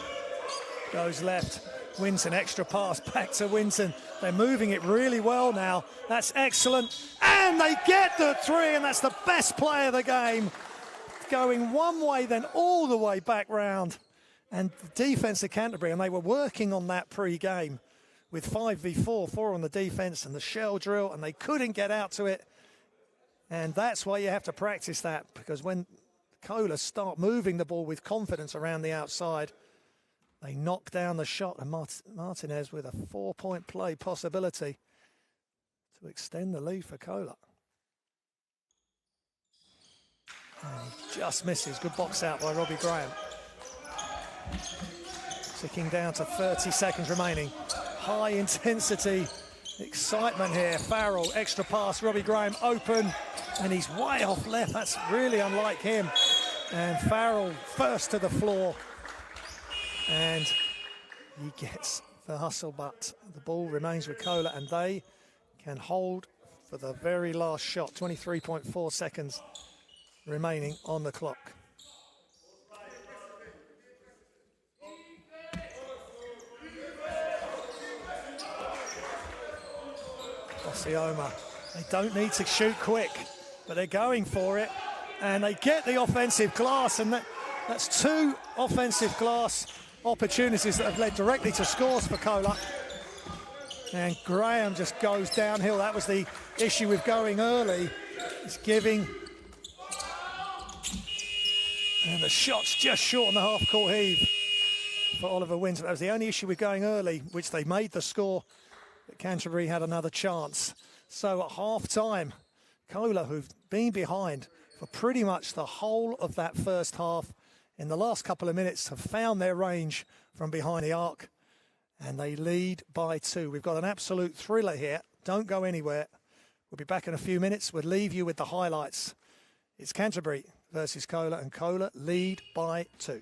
[SPEAKER 1] goes left. Winton, extra pass back to Winton. They're moving it really well now. That's excellent. And they get the 3, and that's the best play of the game. Going one way, then all the way back round. And the defence of Canterbury, and they were working on that pre-game with 5v4, 4 on the defence and the shell drill, and they couldn't get out to it. And that's why you have to practice that, because when Kohler start moving the ball with confidence around the outside, they knock down the shot, and Martinez with a 4-point play possibility to extend the lead for Kohler. And he just misses. Good box out by Robbie Graham. Ticking down to 30 seconds remaining. High intensity, excitement here. Farrell, extra pass, Robbie Graham open, and he's way off left. That's really unlike him. And Farrell first to the floor, and he gets the hustle, but the ball remains with Kohler, and they can hold for the very last shot. 23.4 seconds remaining on the clock. Osioma, they don't need to shoot quick, but they're going for it, and they get the offensive glass, and that's 2 offensive glass opportunities that have led directly to scores for Kohler. And Graham just goes downhill. That was the issue with going early. It's giving, and the shot's just short on the half-court heave for Oliver Winton. That was the only issue with going early, which they made the score. But Canterbury had another chance. So at half-time, Kohler, who've been behind for pretty much the whole of that first half, in the last couple of minutes have found their range from behind the arc, and they lead by 2. We've got an absolute thriller here. Don't go anywhere. We'll be back in a few minutes. We'll leave you with the highlights. It's Canterbury versus Kohler, and Kohler lead by 2.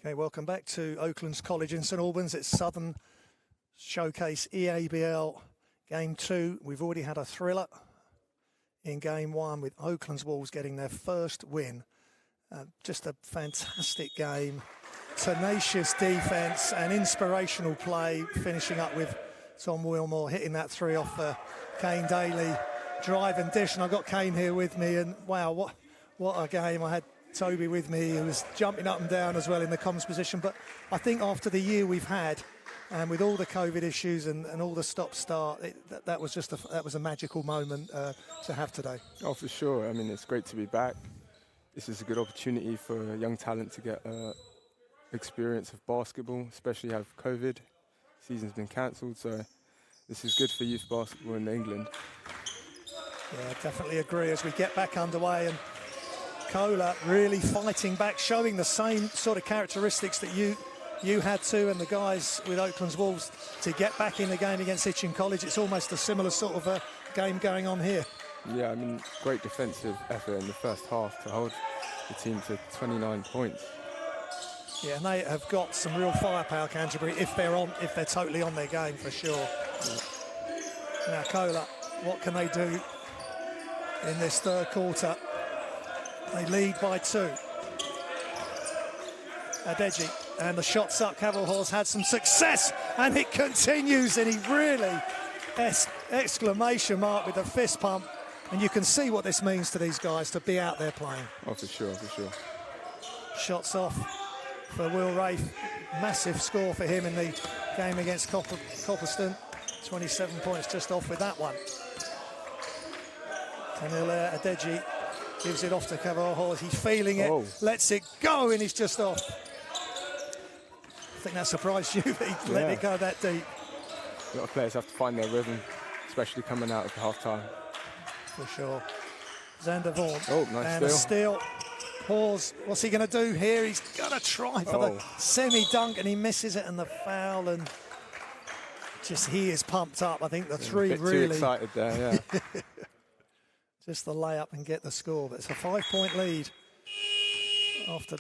[SPEAKER 1] Okay, welcome back to Oaklands College in St Albans. It's Southern Showcase EABL Game 2. We've already had a thriller in Game 1 with Oaklands Wolves getting their first win. Just a fantastic game, tenacious defence and inspirational play, finishing up with Tom Wilmore hitting that 3 off Kane Daly drive and dish. And I've got Kane here with me, and wow, what a game. I had Toby with me, who was jumping up and down as well in the comms position. But I think after the year we've had, and with all the COVID issues and all the stop-start, that was just a magical moment to have today.
[SPEAKER 3] Oh, for sure. I mean, it's great to be back. This is a good opportunity for young talent to get experience of basketball, especially have COVID. Season's been cancelled, so this is good for youth basketball in England.
[SPEAKER 1] Yeah, definitely agree. As we get back underway, and Kohler really fighting back, showing the same sort of characteristics that you had too, and the guys with Oaklands Wolves to get back in the game against Hitchin College. It's almost a similar sort of a game going on here.
[SPEAKER 3] Yeah, I mean, great defensive effort in the first half to hold the team to 29 points.
[SPEAKER 1] Yeah, and they have got some real firepower, Canterbury, if they're totally on their game, for sure. Yeah. Now, Kohler, what can they do in this third quarter? They lead by 2. Adeji, and the shot's up. Cavalhall's had some success, and it continues, and he really, exclamation mark with the fist pump. And you can see what this means to these guys to be out there playing.
[SPEAKER 3] Oh, for sure, for sure.
[SPEAKER 1] Shots off for Will Rafe. Massive score for him in the game against Copperston. 27 points just off with that one. 10-0 there. Adeji gives it off to Cavalhall. He's feeling it, lets it go, and he's just off. I think that surprised you that he let it go that deep.
[SPEAKER 3] A lot of players have to find their rhythm, especially coming out of half-time.
[SPEAKER 1] For sure. Xander Vaughan.
[SPEAKER 3] Oh, nice
[SPEAKER 1] and
[SPEAKER 3] steal.
[SPEAKER 1] a steal. Pause. What's he going to do here? He's going to try for the semi-dunk, and he misses it, and the foul, and just he is pumped up. I think the three
[SPEAKER 3] a bit
[SPEAKER 1] really...
[SPEAKER 3] too excited there, yeah.
[SPEAKER 1] Just the layup and get the score. But it's a 5-point lead after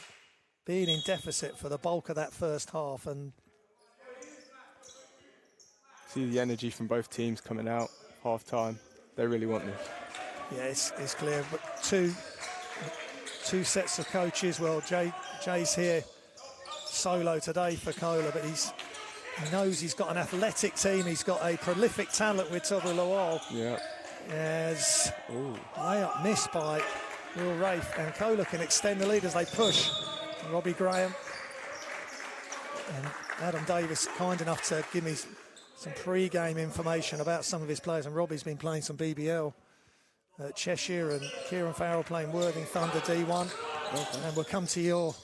[SPEAKER 1] being in deficit for the bulk of that first half. And
[SPEAKER 3] see the energy from both teams coming out half-time. They really want this.
[SPEAKER 1] yeah, it's clear. But two sets of coaches. Well, Jay's here solo today for Kohler, but he knows he's got an athletic team. He's got a prolific talent with Toby Lawal.
[SPEAKER 3] Yeah.
[SPEAKER 1] As layup missed by Will Rafe, and Kohler can extend the lead as they push. Robbie Graham and Adam Davis kind enough to give me some pre-game information about some of his players, and Robbie's been playing some BBL at Cheshire, and Kieran Farrell playing Worthing Thunder D1. Okay. And we'll come to your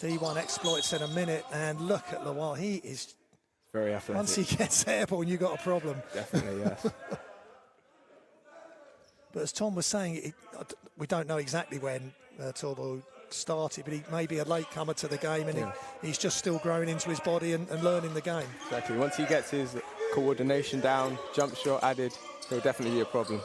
[SPEAKER 1] D1 exploits in a minute, and look at Lawal. He is
[SPEAKER 3] very athletic.
[SPEAKER 1] Once he gets airborne, you've got a problem.
[SPEAKER 3] Definitely, yes.
[SPEAKER 1] But as Tom was saying, we don't know exactly when Torbo started, but he may be a latecomer to the game, and he's just still growing into his body and learning the game.
[SPEAKER 3] Exactly. Once he gets his coordination down, jump shot added, he'll definitely be a problem.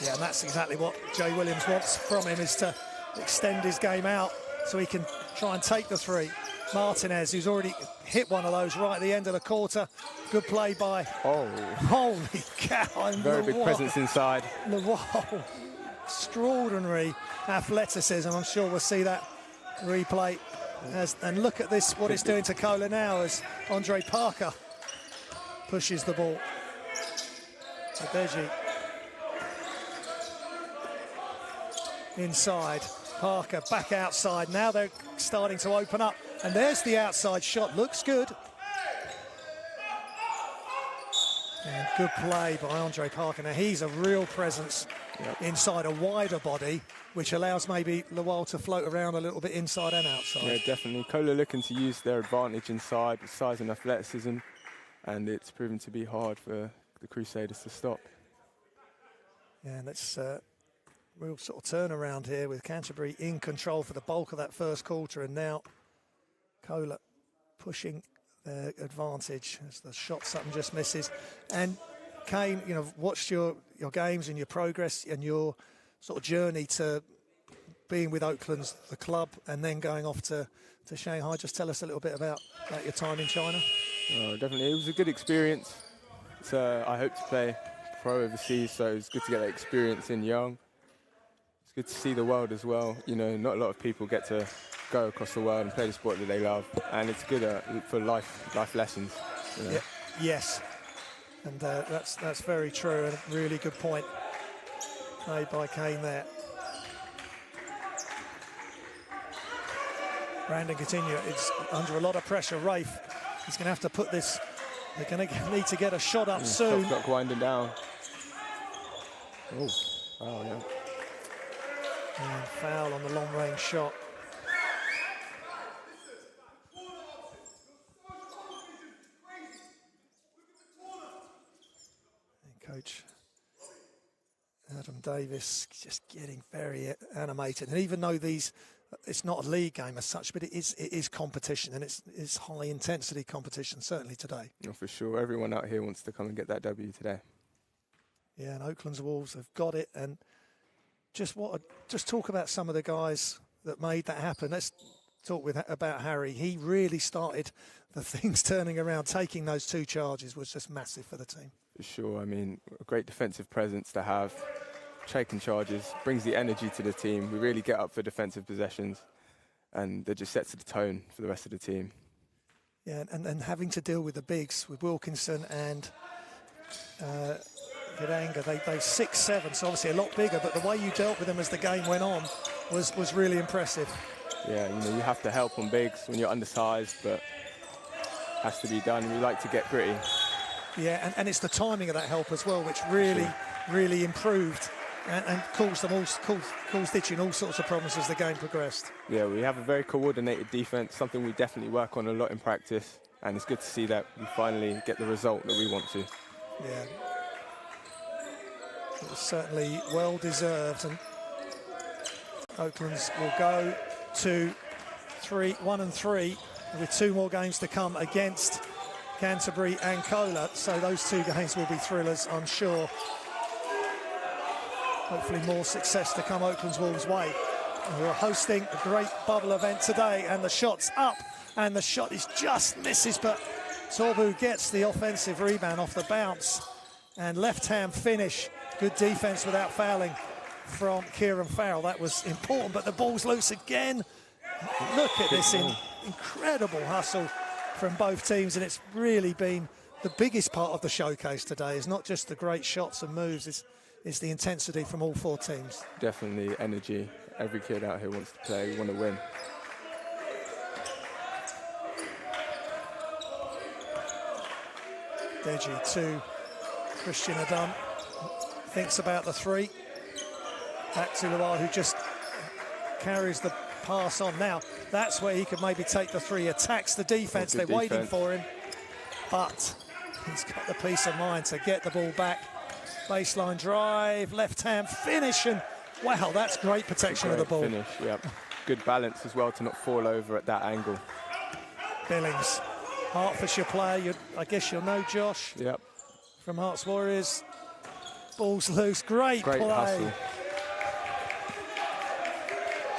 [SPEAKER 1] Yeah, and that's exactly what Jay Williams wants from him, is to extend his game out so he can try and take the three. Martinez, who's already hit one of those right at the end of the quarter. Good play by... Holy cow.
[SPEAKER 3] Very big presence inside.
[SPEAKER 1] Lawal. Extraordinary athleticism. I'm sure we'll see that replay. And look at this, what it's doing to Kohler now, as Andre Parker pushes the ball. Adeji. Inside. Parker back outside. Now they're starting to open up. And there's the outside shot. Looks good. And good play by Andre Parker. Now he's a real presence inside a wider body, which allows maybe Lawal to float around a little bit inside and outside.
[SPEAKER 3] Yeah, definitely. Kohler looking to use their advantage inside, size and athleticism, and it's proven to be hard for the Crusaders to stop.
[SPEAKER 1] Yeah, and it's real sort of turnaround here with Canterbury in control for the bulk of that first quarter, and now Kohler pushing their advantage as the shot up and just misses. And Kane, you know, watched your games and your progress and your sort of journey to being with Oaklands, the club, and then going off to Shanghai. Just tell us a little bit about your time in China.
[SPEAKER 3] Definitely, it was a good experience. I hope to play pro overseas, so it's good to get that experience in young. It's good to see the world as well. You know, not a lot of people get to go across the world and play the sport that they love, and it's good for life lessons. You know?
[SPEAKER 1] Yeah, yes, and that's very true, and a really good point made by Kane there. Brandon Coutinho is under a lot of pressure. Rafe, he's going to have to put this. They're going to need to get a shot up soon.
[SPEAKER 3] Clock winding down. Oh, yeah.
[SPEAKER 1] And foul on the long-range shot. And Coach Adam Davis just getting very animated. And even though it's not a league game as such, but it is competition, and it's high-intensity competition, certainly today.
[SPEAKER 3] Oh, for sure. Everyone out here wants to come and get that W today.
[SPEAKER 1] Yeah, and Oakland's Wolves have got it. And just talk about some of the guys that made that happen. Let's talk about Harry. He really started the things turning around. Taking those 2 charges was just massive for the team.
[SPEAKER 3] For sure. I mean, a great defensive presence to have. Taking charges brings the energy to the team. We really get up for defensive possessions, and that just sets the tone for the rest of the team.
[SPEAKER 1] Yeah, and having to deal with the bigs, with Wilkinson and Gidanga, they 6'7", so obviously a lot bigger, but the way you dealt with them as the game went on was really impressive.
[SPEAKER 3] Yeah, you know, you have to help on bigs when you're undersized, but has to be done. We like to get gritty.
[SPEAKER 1] Yeah, and it's the timing of that help as well, which really improved and caused Ditching all sorts of problems as the game progressed.
[SPEAKER 3] Yeah, we have a very coordinated defense, something we definitely work on a lot in practice, and it's good to see that we finally get the result that we want to.
[SPEAKER 1] Yeah, it was certainly well deserved, and Oaklands will go to 1-3 with 2 more games to come against Canterbury and Kohler, so those 2 games will be thrillers, I'm sure. Hopefully more success to come Oakland's Wolves' way. And we're hosting a great bubble event today, and the shot's up, and the shot is just misses, but Torbu gets the offensive rebound off the bounce, and left-hand finish. Good defense without fouling from Kieran Farrell. That was important, but the ball's loose again. Look at this incredible hustle from both teams, and it's really been the biggest part of the showcase today. Is not just the great shots and moves, it's the intensity from all 4 teams.
[SPEAKER 3] Definitely energy. Every kid out here wants to play, want to win.
[SPEAKER 1] Deji to Christian Adun. Thinks about the 3. Back to Loire, who just carries the pass on now. That's where he could maybe take the 3. Attacks the defense. They're waiting for him, but he's got the peace of mind to get the ball back. Baseline drive, left-hand finish, and wow, that's great protection of the ball.
[SPEAKER 3] Finish, yep. Good balance as well to not fall over at that angle.
[SPEAKER 1] Billings, Hertfordshire player, I guess you'll know Josh.
[SPEAKER 3] Yep.
[SPEAKER 1] From Hearts Warriors. Ball's loose, great play.
[SPEAKER 3] Hustle.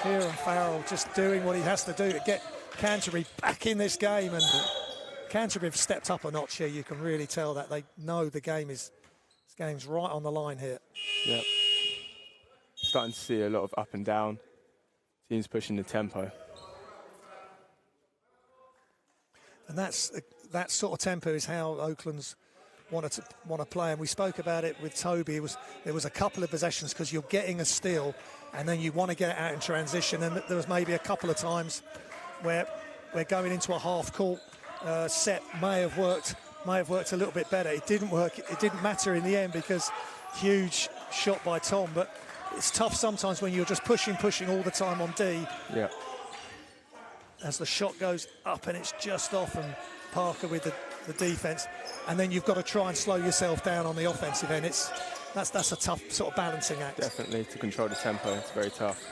[SPEAKER 1] Kieran Farrell just doing what he has to do to get Canterbury back in this game, and Canterbury have stepped up a notch here. You can really tell that they know the game's right on the line here.
[SPEAKER 3] Yep. Starting to see a lot of up and down. Teams pushing the tempo.
[SPEAKER 1] And that sort of tempo is how Oakland's want to play. And we spoke about it with Toby. There was a couple of possessions because you're getting a steal and then you want to get it out in transition. And there was maybe a couple of times where we're going into a half-court set may have worked a little bit better. It didn't work. It didn't matter in the end because huge shot by Tom. But it's tough sometimes when you're just pushing all the time on D.
[SPEAKER 3] Yeah.
[SPEAKER 1] As the shot goes up and it's just off, and Parker with the defense, and then you've got to try and slow yourself down on the offensive end. That's a tough sort of balancing act.
[SPEAKER 3] Definitely, to control the tempo, it's very tough.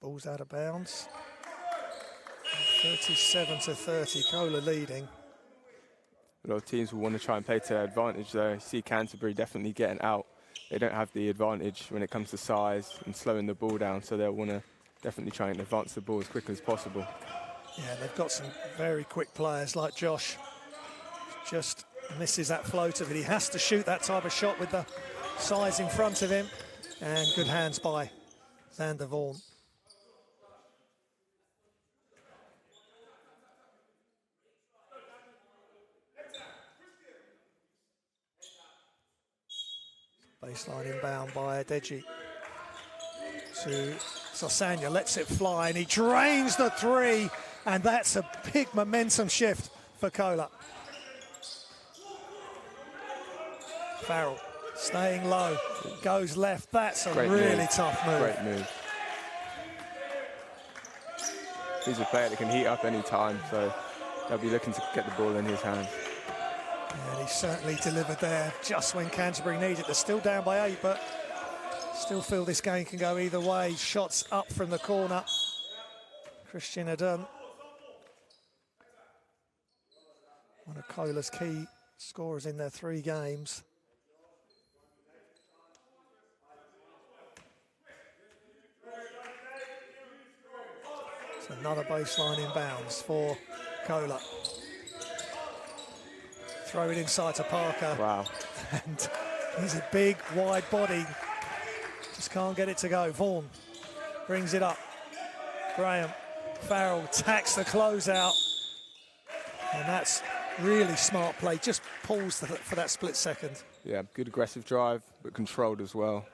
[SPEAKER 1] Ball's out of bounds. 37-30, Kohler leading.
[SPEAKER 3] A lot of teams will want to try and play to their advantage, though. You see Canterbury definitely getting out. They don't have the advantage when it comes to size and slowing the ball down, so they'll want to definitely try and advance the ball as quickly as possible.
[SPEAKER 1] Yeah, they've got some very quick players like Josh. Just misses that floater, but he has to shoot that type of shot with the size in front of him. And good hands by Xander Vaughan. Baseline inbound by Adeji to Sosanya, lets it fly, and he drains the three, and that's a big momentum shift for Kola. Farrell staying low, goes left. That's a really tough move.
[SPEAKER 3] Great move. He's a player that can heat up any time, so they'll be looking to get the ball in his hands.
[SPEAKER 1] And he certainly delivered there just when Canterbury needed it. They're still down by 8, but still feel this game can go either way. Shots up from the corner. Christian Adun, one of Kola's key scorers in their 3 games. It's another baseline inbounds for Kola. Throw it inside to Parker.
[SPEAKER 3] Wow.
[SPEAKER 1] And he's a big, wide body. Just can't get it to go. Vaughan brings it up. Graham. Farrell tacks the closeout. And that's really smart play. Just paused for that split second.
[SPEAKER 3] Yeah, good aggressive drive, but controlled as well.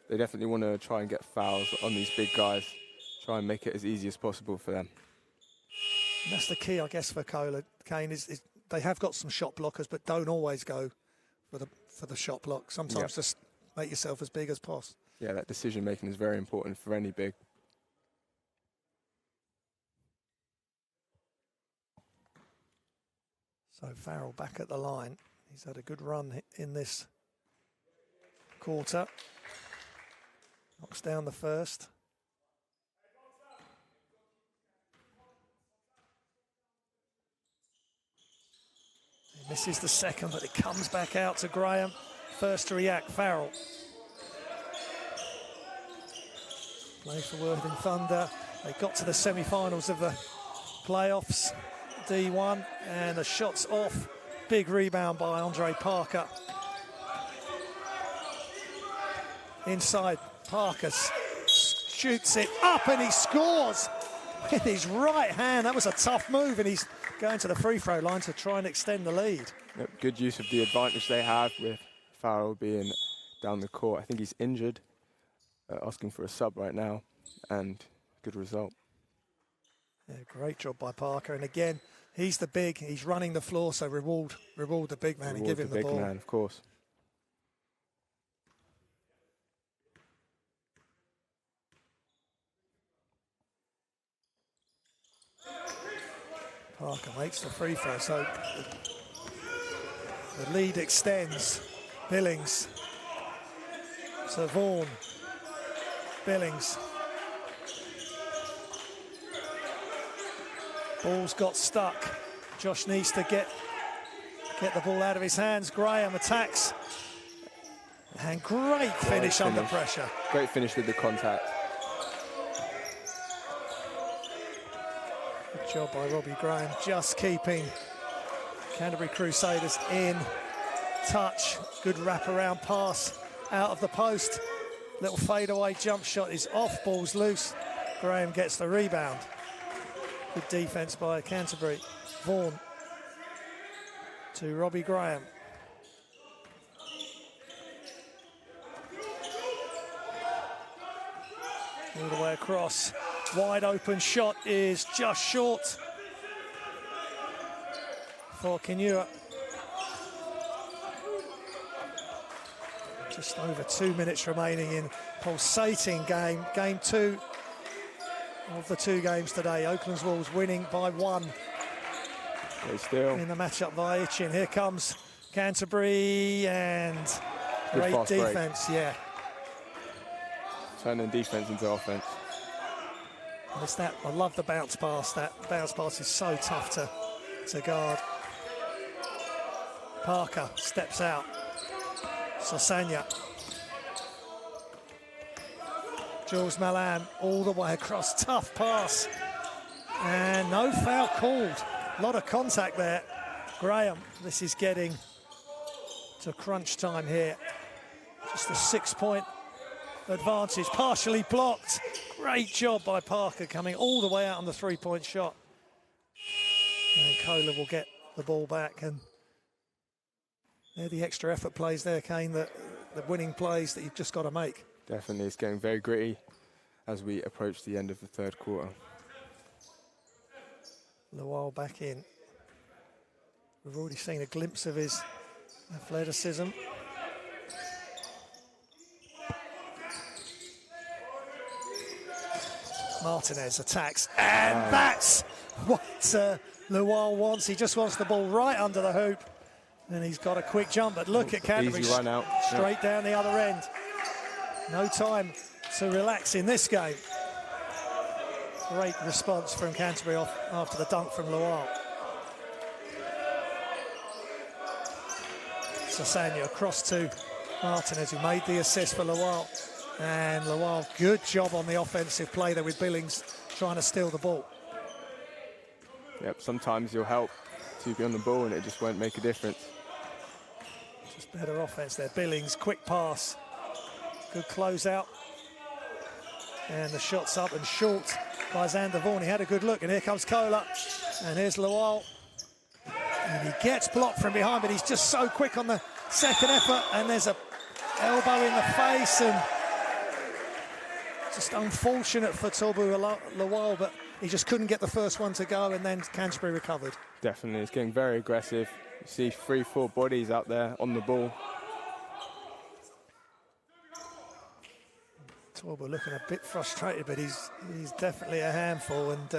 [SPEAKER 3] They definitely want to try and get fouls on these big guys. Try and make it as easy as possible for them.
[SPEAKER 1] And that's the key, I guess, for Kola, Kane, is they have got some shot blockers, but don't always go for the shot block. Sometimes just make yourself as big as possible.
[SPEAKER 3] Yeah, that decision making is very important for any big.
[SPEAKER 1] So Farrell back at the line. He's had a good run in this quarter. Knocks down the first. He misses the second, but it comes back out to Graham. First to react, Farrell. Play for Worthing Thunder. They got to the semi-finals of the playoffs, D1, and the shot's off. Big rebound by Andre Parker. Inside, Parker shoots it up and he scores with his right hand. That was a tough move, and he's going to the free throw line to try and extend the lead.
[SPEAKER 3] Yep, good use of the advantage they have with Farrell being down the court. I think he's injured, asking for a sub right now, and good result.
[SPEAKER 1] Yeah, great job by Parker, and again, he's the big, he's running the floor, so reward the big man and give him the ball.
[SPEAKER 3] Big man, of course.
[SPEAKER 1] Parker makes the free throw, so the lead extends. Billings to Vaughan. Billings. Ball's got stuck. Josh needs to get the ball out of his hands. Graham attacks. And great finish under pressure.
[SPEAKER 3] Great finish with the contact.
[SPEAKER 1] Good job by Robbie Graham, just keeping Canterbury Crusaders in touch. Good wraparound pass out of the post. Little fadeaway jump shot is off, ball's loose. Graham gets the rebound. Good defense by Canterbury. Vaughan to Robbie Graham. All the way across. Wide open shot is just short for Kinua. Just over 2 minutes remaining in pulsating game. Game 2 of the 2 games today. Oaklands Wolves winning by 1 in the matchup via Itchin. Here comes Canterbury, and great defense, yeah.
[SPEAKER 3] Turning defense into offense.
[SPEAKER 1] And it's that, I love the bounce pass. That bounce pass is so tough to guard. Parker steps out. Sosanya. Jules Malan all the way across. Tough pass. And no foul called. A lot of contact there. Graham, this is getting to crunch time here. Just a 6-point advantage. Partially blocked. Great job by Parker coming all the way out on the 3-point shot. And Kohler will get the ball back. And they're the extra effort plays there, Kane, the winning plays that you've just got to make.
[SPEAKER 3] Definitely, it's getting very gritty as we approach the end of the third quarter.
[SPEAKER 1] Lawal back in. We've already seen a glimpse of his athleticism. Martinez attacks, and that's what Lawal wants. He just wants the ball right under the hoop, and he's got a quick jump. But look at Canterbury,
[SPEAKER 3] easy run out.
[SPEAKER 1] Straight down the other end. No time to relax in this game. Great response from Canterbury after the dunk from Lawal. Sosanya across to Martinez, who made the assist for Lawal. And Lawal, good job on the offensive play there with Billings trying to steal the ball.
[SPEAKER 3] Yep, sometimes you'll help to be on the ball and it just won't make a difference.
[SPEAKER 1] Just better offense there. Billings, quick pass. Good closeout. And the shot's up and short by Xander Vaughan. He had a good look, and here comes Kohler. And here's Lawal. And he gets blocked from behind, but he's just so quick on the second effort. And there's a elbow in the face, and just unfortunate for Tobu Lawal, but he just couldn't get the first one to go, and then Canterbury recovered.
[SPEAKER 3] Definitely, it's getting very aggressive. You see 3-4 bodies out there on the ball.
[SPEAKER 1] Tobu looking a bit frustrated, but he's definitely a handful, and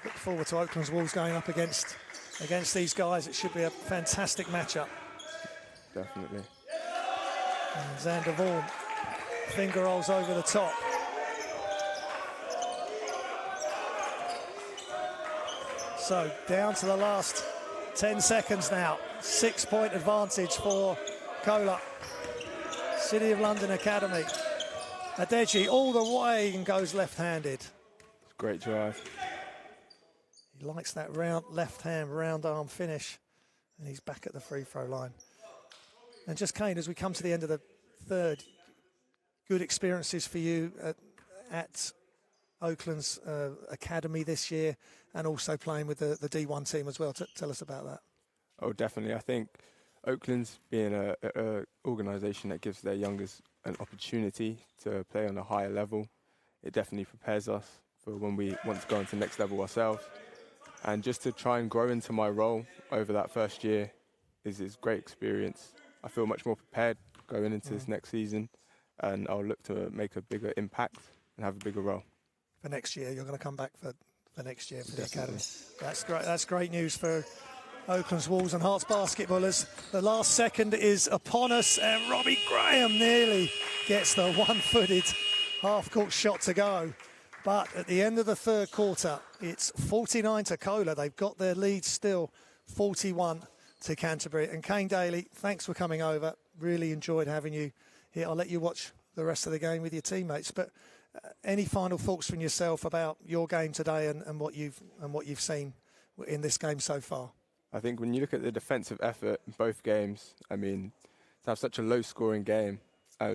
[SPEAKER 1] look forward to Oaklands Wolves going up against these guys. It should be a fantastic matchup.
[SPEAKER 3] Definitely.
[SPEAKER 1] And Xander Vaughan, finger rolls over the top. So down to the last 10 seconds now. 6-point advantage for Kohler. City of London Academy. Adeji all the way and goes left-handed.
[SPEAKER 3] Great drive.
[SPEAKER 1] He likes that round left hand, round arm finish. And he's back at the free throw line. And just Kane, as we come to the end of the third, good experiences for you at Oakland's Academy this year, and also playing with the D1 team as well. Tell us about that.
[SPEAKER 3] Oh, definitely. I think Oakland's being a organisation that gives their youngers an opportunity to play on a higher level. It definitely prepares us for when we want to go into the next level ourselves. And just to try and grow into my role over that first year is great experience. I feel much more prepared going into this next season, and I'll look to make a bigger impact and have a bigger role.
[SPEAKER 1] For next year, you're going to come back for next year for the Academy. That's great. That's great news for Oakland's Wolves and Hearts basketballers. The last second is upon us, and Robbie Graham nearly gets the one-footed half-court shot to go. But at the end of the third quarter, it's 49 to Kohler. They've got their lead still, 41 to Canterbury. And Kane Daly, thanks for coming over. Really enjoyed having you here. I'll let you watch the rest of the game with your teammates. But any final thoughts from yourself about your game today and what you've seen in this game so far?
[SPEAKER 3] I think when you look at the defensive effort in both games, I mean, to have such a low-scoring game,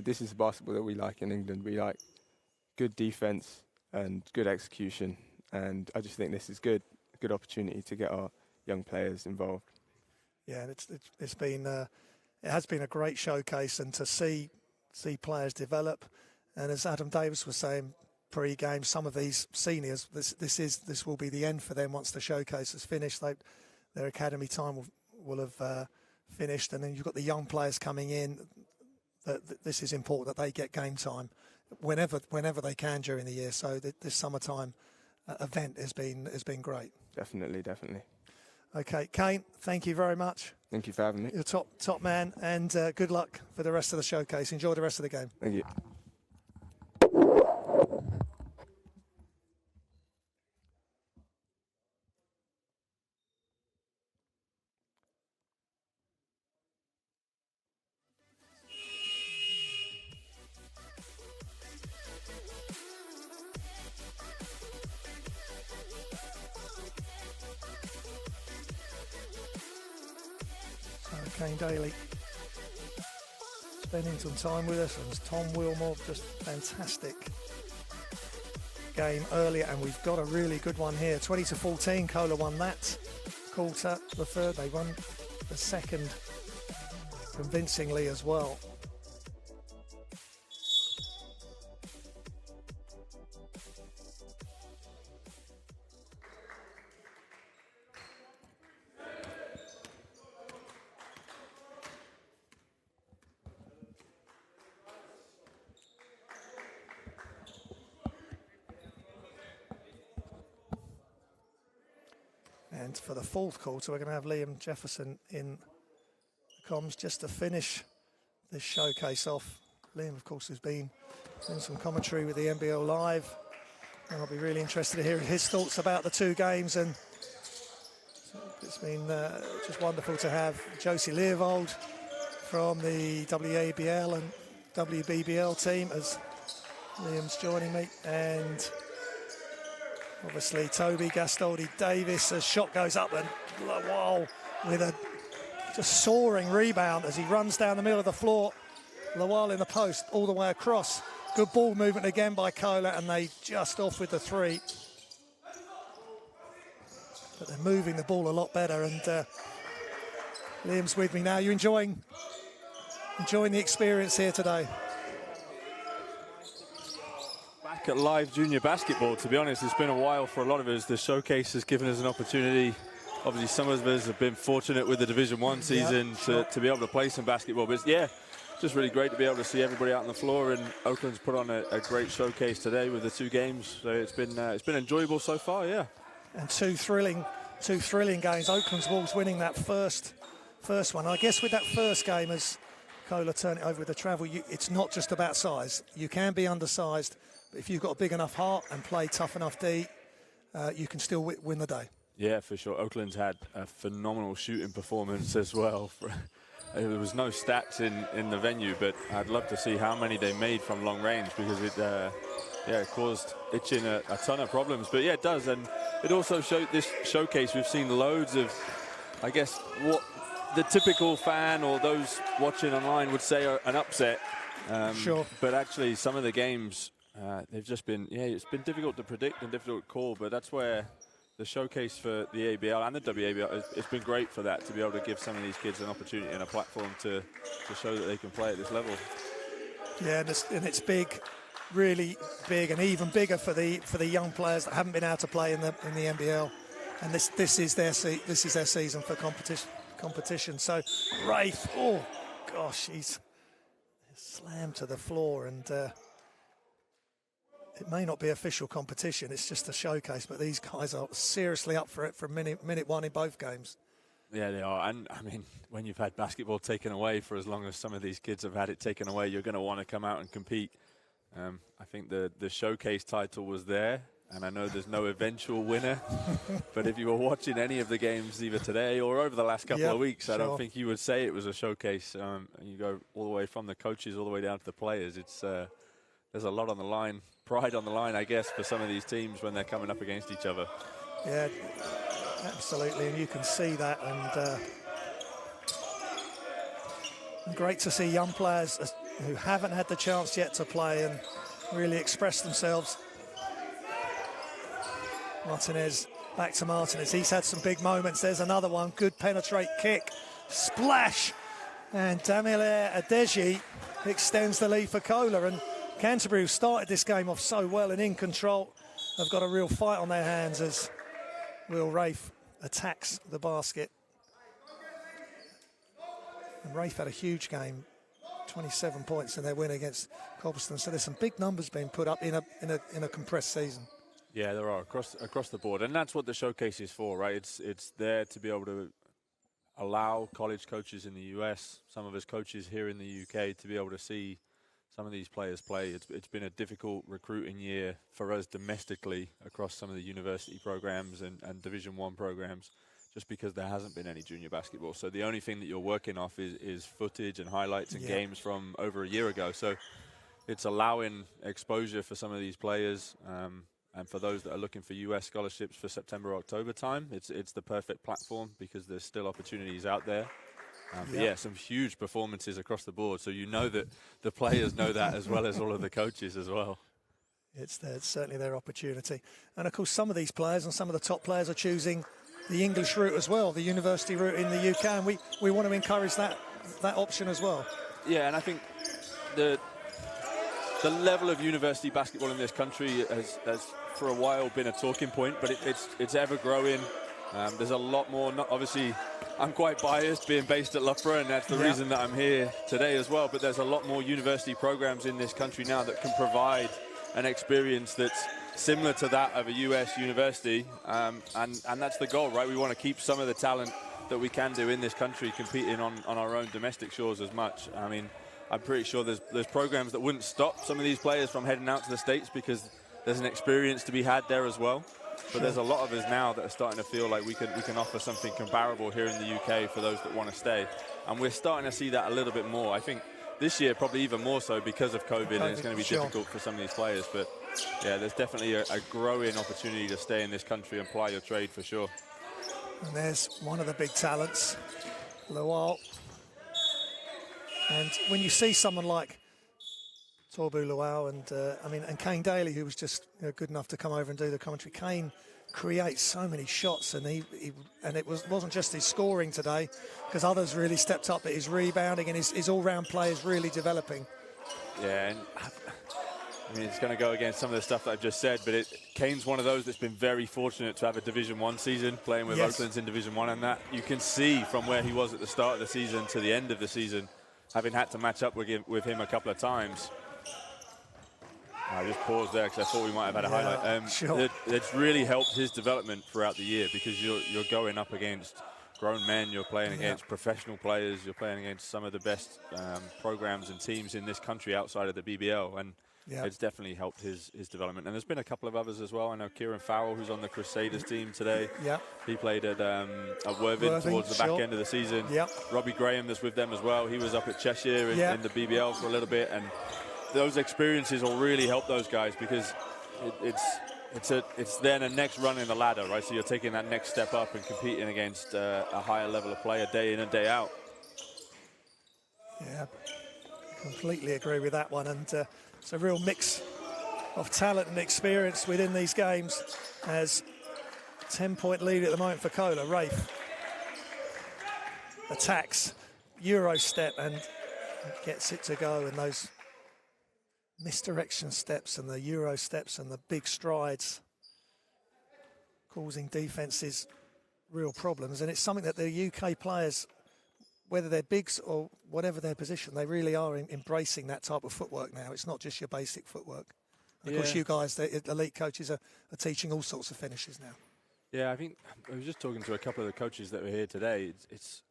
[SPEAKER 3] this is the basketball that we like in England. We like good defense and good execution, and I just think this is a good opportunity to get our young players involved.
[SPEAKER 1] Yeah, and it's been it has been a great showcase, and to see players develop. And as Adam Davis was saying pre-game, some of these seniors, this will be the end for them once the showcase is finished. Their academy time will have finished, and then you've got the young players coming in. This is important that they get game time whenever they can during the year. So this summertime event has been great.
[SPEAKER 3] Definitely.
[SPEAKER 1] Okay, Kane, thank you very much.
[SPEAKER 3] Thank you for having me.
[SPEAKER 1] You're top man, and good luck for the rest of the showcase. Enjoy the rest of the game.
[SPEAKER 3] Thank you.
[SPEAKER 1] Kane Daly spending some time with us, and Tom Wilmore, just fantastic game earlier, and we've got a really good one here. 20-14, Kohler won that quarter. The third, they won the second convincingly as well. And for the fourth quarter, we're going to have Liam Jefferson in the comms just to finish this showcase off. Liam, of course, has been doing some commentary with the NBL Live, and I'll be really interested to hear his thoughts about the two games. And it's been just wonderful to have Josie Learvold from the WABL and WBBL team as Liam's joining me, and obviously Toby Gastoldi Davis as shot goes up, and wow, with a just soaring rebound as he runs down the middle of the floor. Lawal in the post all the way across. Good ball movement again by Kohler, and they just off with the three. But they're moving the ball a lot better, and Liam's with me now. You enjoying the experience here today?
[SPEAKER 4] Back at live junior basketball, to be honest, it's been a while for a lot of us. The showcase has given us an opportunity. Obviously, some of us have been fortunate with the Division One season to be able to play some basketball. But yeah, just really great to be able to see everybody out on the floor. And Oakland's put on a great showcase today with the two games. So it's been enjoyable so far. Yeah. And
[SPEAKER 1] two thrilling games. Oakland's Wolves winning that first one. I guess with that first game, as Kohler turned it over with the travel, it's not just about size. You can be undersized, but if you've got a big enough heart and play tough enough D, you can still win the day.
[SPEAKER 4] Yeah, for sure. Oakland's had a phenomenal shooting performance as well. There was no stats in the venue, but I'd love to see how many they made from long range, because it caused Itchin a ton of problems. But yeah, it does, and it also showed this showcase. We've seen loads of, I guess, what the typical fan or those watching online would say are an upset.
[SPEAKER 1] Sure.
[SPEAKER 4] But actually, some of the games, they've just been, it's been difficult to predict and difficult to call, but that's where the showcase for the ABL and the WABL, it's been great for that, to be able to give some of these kids an opportunity and a platform to show that they can play at this level. Yeah,
[SPEAKER 1] and it's big, really big, and even bigger for the young players that haven't been able to play in the NBL, and this is their season for competition. So Rafe, oh gosh, he's slammed to the floor, and it may not be official competition, it's just a showcase, but these guys are seriously up for it from minute one in both games.
[SPEAKER 4] Yeah, they are. And I mean, when you've had basketball taken away for as long as some of these kids have had it taken away, you're going to want to come out and compete. I think the showcase title was there, and I know there's no eventual winner, but if you were watching any of the games either today or over the last couple of weeks, I don't think you would say it was a showcase. And you go all the way from the coaches all the way down to the players. There's a lot on the line, pride on the line, I guess, for some of these teams when they're coming up against each other.
[SPEAKER 1] Yeah, absolutely, and you can see that, and great to see young players who haven't had the chance yet to play and really express themselves. Martinez, back to Martinez. He's had some big moments. There's another one. Good penetrate kick. Splash. And Damile Adeji extends the lead for Kohler. And Canterbury, who started this game off so well and in control, have got a real fight on their hands as Will Rafe attacks the basket. And Rafe had a huge game, 27 points in their win against Cobblestone. So there's some big numbers being put up in a compressed season.
[SPEAKER 4] Yeah, there are across the board, and that's what the showcase is for, right? It's there to be able to allow college coaches in the US, some of us coaches here in the UK, to be able to see some of these players play. It's been a difficult recruiting year for us domestically across some of the university programs and Division I programs, just because there hasn't been any junior basketball. So the only thing that you're working off is footage and highlights and games from over a year ago. So it's allowing exposure for some of these players. And for those that are looking for US scholarships for September, October time, it's the perfect platform, because there's still opportunities out there. But yeah, some huge performances across the board. So you know that the players know that as well as all of the coaches as well.
[SPEAKER 1] It's certainly their opportunity. And of course, some of these players and some of the top players are choosing the English route as well, the university route in the UK, and we want to encourage that option as well.
[SPEAKER 4] Yeah, and I think the level of university basketball in this country has for a while been a talking point, but it's ever growing. There's a lot more. Obviously, I'm quite biased being based at Loughborough, and that's the reason that I'm here today as well. But there's a lot more university programs in this country now that can provide an experience that's similar to that of a US university, and that's the goal, right? We want to keep some of the talent that we can do in this country competing on our own domestic shores as much. I mean, I'm pretty sure there's programs that wouldn't stop some of these players from heading out to the States because there's an experience to be had there as well. But there's a lot of us now that are starting to feel like we can offer something comparable here in the UK for those that want to stay. And we're starting to see that a little bit more. I think this year probably even more so because of COVID, and it's going to be difficult for some of these players. But yeah, there's definitely a growing opportunity to stay in this country and ply your trade for sure.
[SPEAKER 1] And there's one of the big talents, Luau. And when you see someone like Torbu Luau and Kane Daly, who was just good enough to come over and do the commentary, Kane creates so many shots, and it wasn't just his scoring today, because others really stepped up, but his rebounding and his all-round play is really developing.
[SPEAKER 4] Yeah, and I mean, it's going to go against some of the stuff that I've just said, but Kane's one of those that's been very fortunate to have a Division 1 season, playing with Oaklands in Division 1, and that you can see from where he was at the start of the season to the end of the season, having had to match up with him a couple of times. I just paused there because I thought we might have had a highlight.
[SPEAKER 1] Sure.
[SPEAKER 4] It's really helped his development throughout the year, because you're going up against grown men, you're playing against professional players, you're playing against some of the best programs and teams in this country outside of the BBL, and it's definitely helped his development. And there's been a couple of others as well. I know Kieran Farrell, who's on the Crusaders team today. He played at Worthing towards the back end of the season. Robbie Graham, that's with them as well. He was up at Cheshire in the BBL for a little bit, and those experiences will really help those guys, because it's then a next run in the ladder, right? So you're taking that next step up and competing against a higher level of player day in and day out.
[SPEAKER 1] Yeah, completely agree with that one. And it's a real mix of talent and experience within these games. As 10-point lead at the moment for Cola. Rafe attacks, Euro step, and gets it to go, and those misdirection steps and the Euro steps and the big strides causing defences real problems. And it's something that the UK players, whether they're bigs or whatever their position, they really are embracing that type of footwork now. It's not just your basic footwork. And of course, you guys, the elite coaches, are teaching all sorts of finishes now. Yeah,
[SPEAKER 4] I think I was just talking to a couple of the coaches that were here today. It's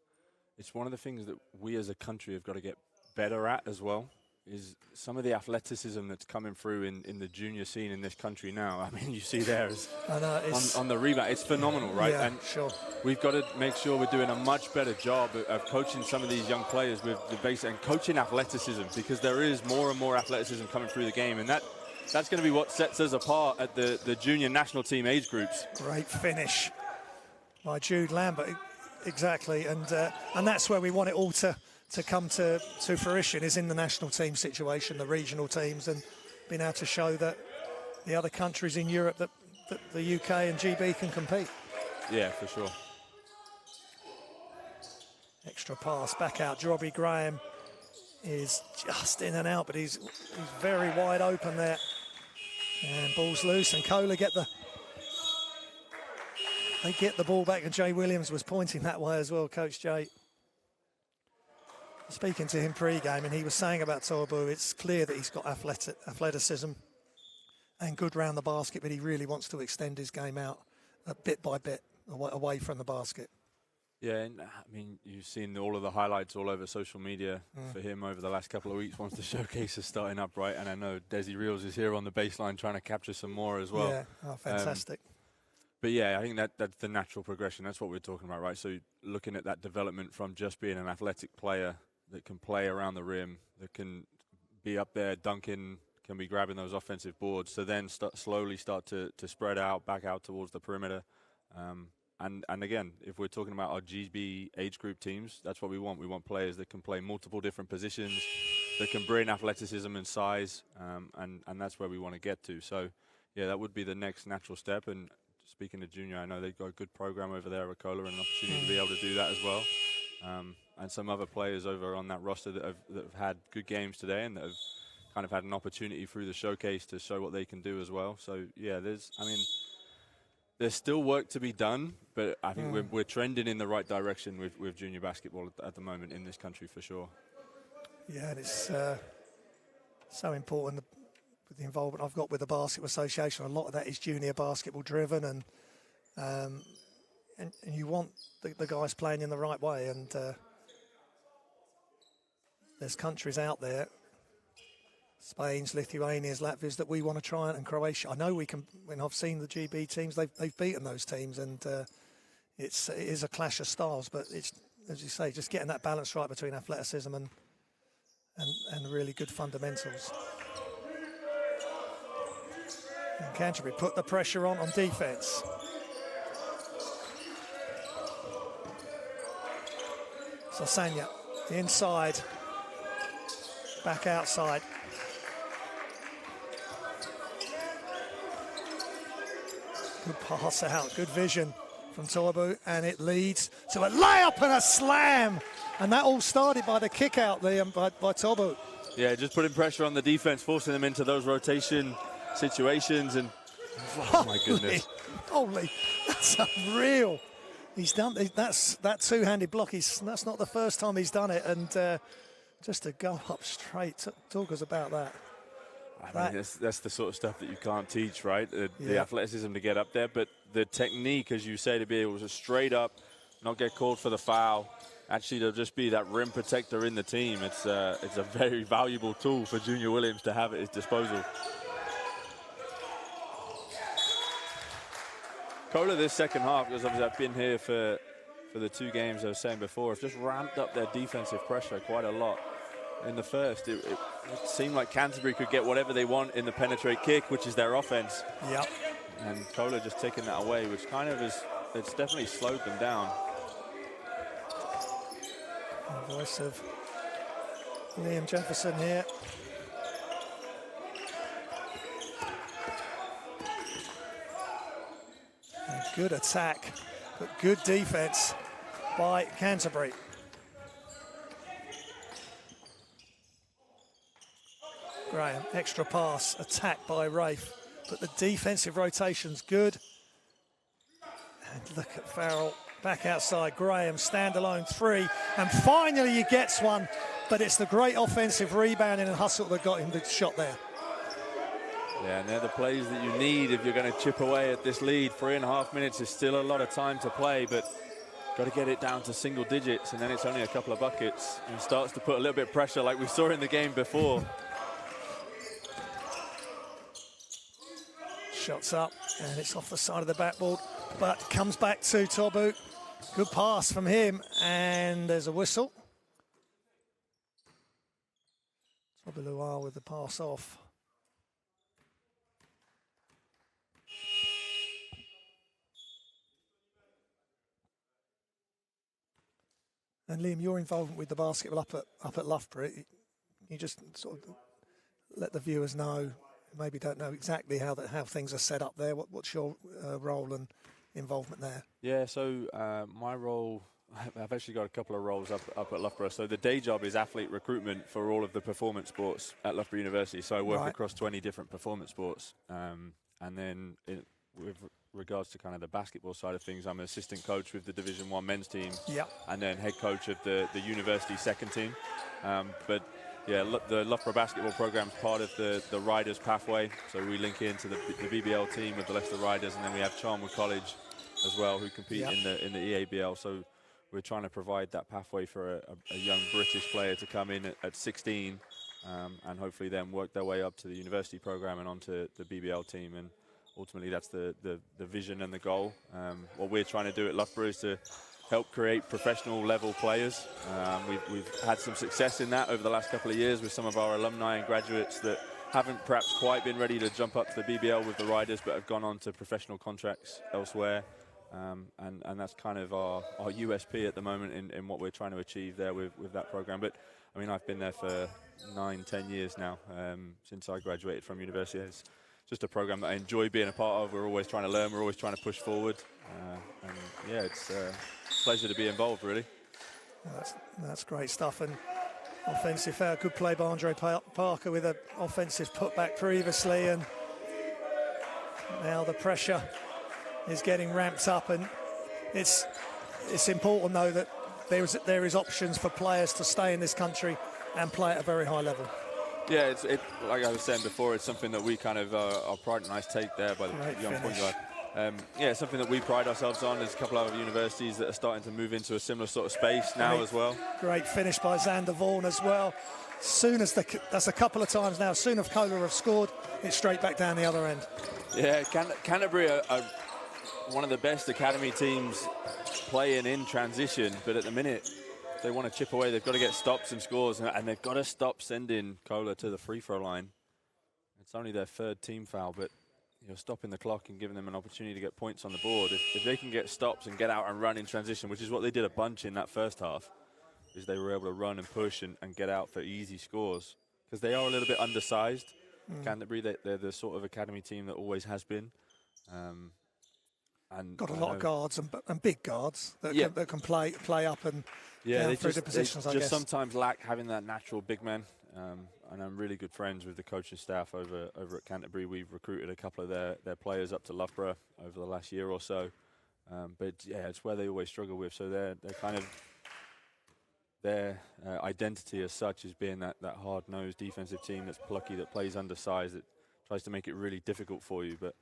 [SPEAKER 4] one of the things that we as a country have got to get better at as well, is some of the athleticism that's coming through in the junior scene in this country now. I mean, you see there on the rebound, it's phenomenal, right?
[SPEAKER 1] Yeah,
[SPEAKER 4] and
[SPEAKER 1] sure.
[SPEAKER 4] We've got to make sure we're doing a much better job of coaching some of these young players with the basic and coaching athleticism, because there is more and more athleticism coming through the game, and that's going to be what sets us apart at the junior national team age groups.
[SPEAKER 1] Great finish by Jude Lambert, exactly, and that's where we want it all to come to fruition, is in the national team situation, the regional teams, and being able to show that the other countries in Europe that the UK and GB can compete.
[SPEAKER 4] Yeah, for sure.
[SPEAKER 1] Extra pass back out. Robbie Graham is just in and out, but he's very wide open there. And ball's loose, and Cola get the ball back, and Jay Williams was pointing that way as well, Coach Jay. Speaking to him pre-game, and he was saying about Torbu, it's clear that he's got athleticism and good round the basket, but he really wants to extend his game out bit by bit away from the basket.
[SPEAKER 4] Yeah, and I mean, you've seen all of the highlights all over social media for him over the last couple of weeks once the showcase is starting up, right? And I know Desi Reels is here on the baseline trying to capture some more as well.
[SPEAKER 1] Yeah, fantastic.
[SPEAKER 4] But yeah, I think that's the natural progression. That's what we're talking about, right? So looking at that development from just being an athletic player that can play around the rim, that can be up there dunking, can be grabbing those offensive boards, to then slowly start to spread out, back out towards the perimeter. And again, if we're talking about our GB age group teams, that's what we want. We want players that can play multiple different positions, that can bring athleticism and size, and that's where we want to get to. So, yeah, that would be the next natural step. And speaking of junior, I know they've got a good program over there at Ricola and an opportunity to be able to do that as well. And some other players over on that roster that have had good games today and that have kind of had an opportunity through the showcase to show what they can do as well. So, yeah, there's still work to be done, but I think we're trending in the right direction with junior basketball at the moment in this country for sure. Yeah,
[SPEAKER 1] and it's so important with the involvement I've got with the Basketball Association. A lot of that is junior basketball driven, and you want the guys playing in the right way. And there's countries out there, Spain's, Lithuania's, Latvia's, that we want to try, and Croatia. I know we can. When I've seen the GB teams, they've beaten those teams, and it is a clash of styles. But it's, as you say, just getting that balance right between athleticism and really good fundamentals. And Canterbury put the pressure on defence. So Sanya inside, back outside. Good pass out, good vision from Torbu, and it leads to a layup and a slam. And that all started by the kick out there by Torbu.
[SPEAKER 4] Yeah, just putting pressure on the defense, forcing them into those rotation situations. And oh my goodness.
[SPEAKER 1] Holy, that's unreal. He's done that two-handed block. That's not the first time he's done it. And just to go up straight, talk us about that.
[SPEAKER 4] I mean, that's the sort of stuff that you can't teach, right? The athleticism to get up there, but the technique, as you say, to be able to straight up, not get called for the foul, actually to just be that rim protector in the team. It's a very valuable tool for Junior Williams to have at his disposal. Cola this second half, because obviously I've been here for the two games I was saying before, have just ramped up their defensive pressure quite a lot. In the first, it seemed like Canterbury could get whatever they want in the penetrate kick, which is their offense.
[SPEAKER 1] Yep.
[SPEAKER 4] And Cola just taking that away, which kind of it's definitely slowed them down.
[SPEAKER 1] The voice of Liam Jefferson here. A good attack, but good defense by Canterbury. Graham, extra pass, attack by Rafe, but the defensive rotation's good. And look at Farrell, back outside. Graham, standalone three, and finally he gets one, but it's the great offensive rebounding and hustle that got him the shot there.
[SPEAKER 4] Yeah, and they're the plays that you need if you're going to chip away at this lead. 3.5 minutes is still a lot of time to play, but got to get it down to single digits, and then it's only a couple of buckets, and starts to put a little bit of pressure like we saw in the game before.
[SPEAKER 1] Shots up, and it's off the side of the backboard, but comes back to Torbu. Good pass from him, and there's a whistle. Torbu Luar with the pass off. And Liam, your involvement with the basketball up at Loughborough, you just sort of let the viewers know, maybe don't know exactly how things are set up there. What's your role and involvement there?
[SPEAKER 4] Yeah, so my role, I've actually got a couple of roles up at Loughborough. So the day job is athlete recruitment for all of the performance sports at Loughborough University. So I work across 20 different performance sports. And then with regards to kind of the basketball side of things, I'm an assistant coach with the Division 1 men's team.
[SPEAKER 1] Yep.
[SPEAKER 4] And then head coach of the university second team. But yeah, the Loughborough basketball program is part of the Riders pathway. So we link into the BBL team with the Leicester Riders, and then we have Charnwood College as well, who compete in the EABL. So we're trying to provide that pathway for a young British player to come in at 16, and hopefully then work their way up to the university program and onto the BBL team. And ultimately, that's the vision and the goal. What we're trying to do at Loughborough is to help create professional level players. We've had some success in that over the last couple of years with some of our alumni and graduates that haven't perhaps quite been ready to jump up to the BBL with the Riders, but have gone on to professional contracts elsewhere. And that's kind of our USP at the moment in what we're trying to achieve there with that program. But I mean, I've been there for 9-10 years now, since I graduated from university. It's just a program that I enjoy being a part of. We're always trying to learn, we're always trying to push forward, and yeah, it's a pleasure to be involved, really.
[SPEAKER 1] That's great stuff. And offensive foul, good play by Andre Parker with an offensive putback previously, and now the pressure is getting ramped up. And it's important though that there is options for players to stay in this country and play at a very high level.
[SPEAKER 4] Yeah, it's like I was saying before, it's something that we kind of our pride. Nice take there by the young point guard. Yeah, it's something that we pride ourselves on. There's a couple of other universities that are starting to move into a similar sort of space now as well. Great
[SPEAKER 1] finish by Xander Vaughan as well. Soon as that's a couple of times now. Soon as Kohler have scored, it's straight back down the other end.
[SPEAKER 4] Yeah, Canterbury are one of the best academy teams playing in transition, but at the minute they want to chip away. They've got to get stops and scores, and they've got to stop sending Kohler to the free throw line. It's only their third team foul, but you're stopping the clock and giving them an opportunity to get points on the board. If they can get stops and get out and run in transition, which is what they did a bunch in that first half, is they were able to run and push and get out for easy scores. Because they are a little bit undersized. Canterbury, they're the sort of academy team that always has been. And
[SPEAKER 1] got a lot of guards and big guards that can play up and down through the positions, I guess.
[SPEAKER 4] Just sometimes lack having that natural big man. And I'm really good friends with the coaching staff over at Canterbury. We've recruited a couple of their players up to Loughborough over the last year or so. But yeah, it's where they always struggle with. So they're kind of their identity as such is being that hard-nosed defensive team that's plucky, that plays undersized, that tries to make it really difficult for you. But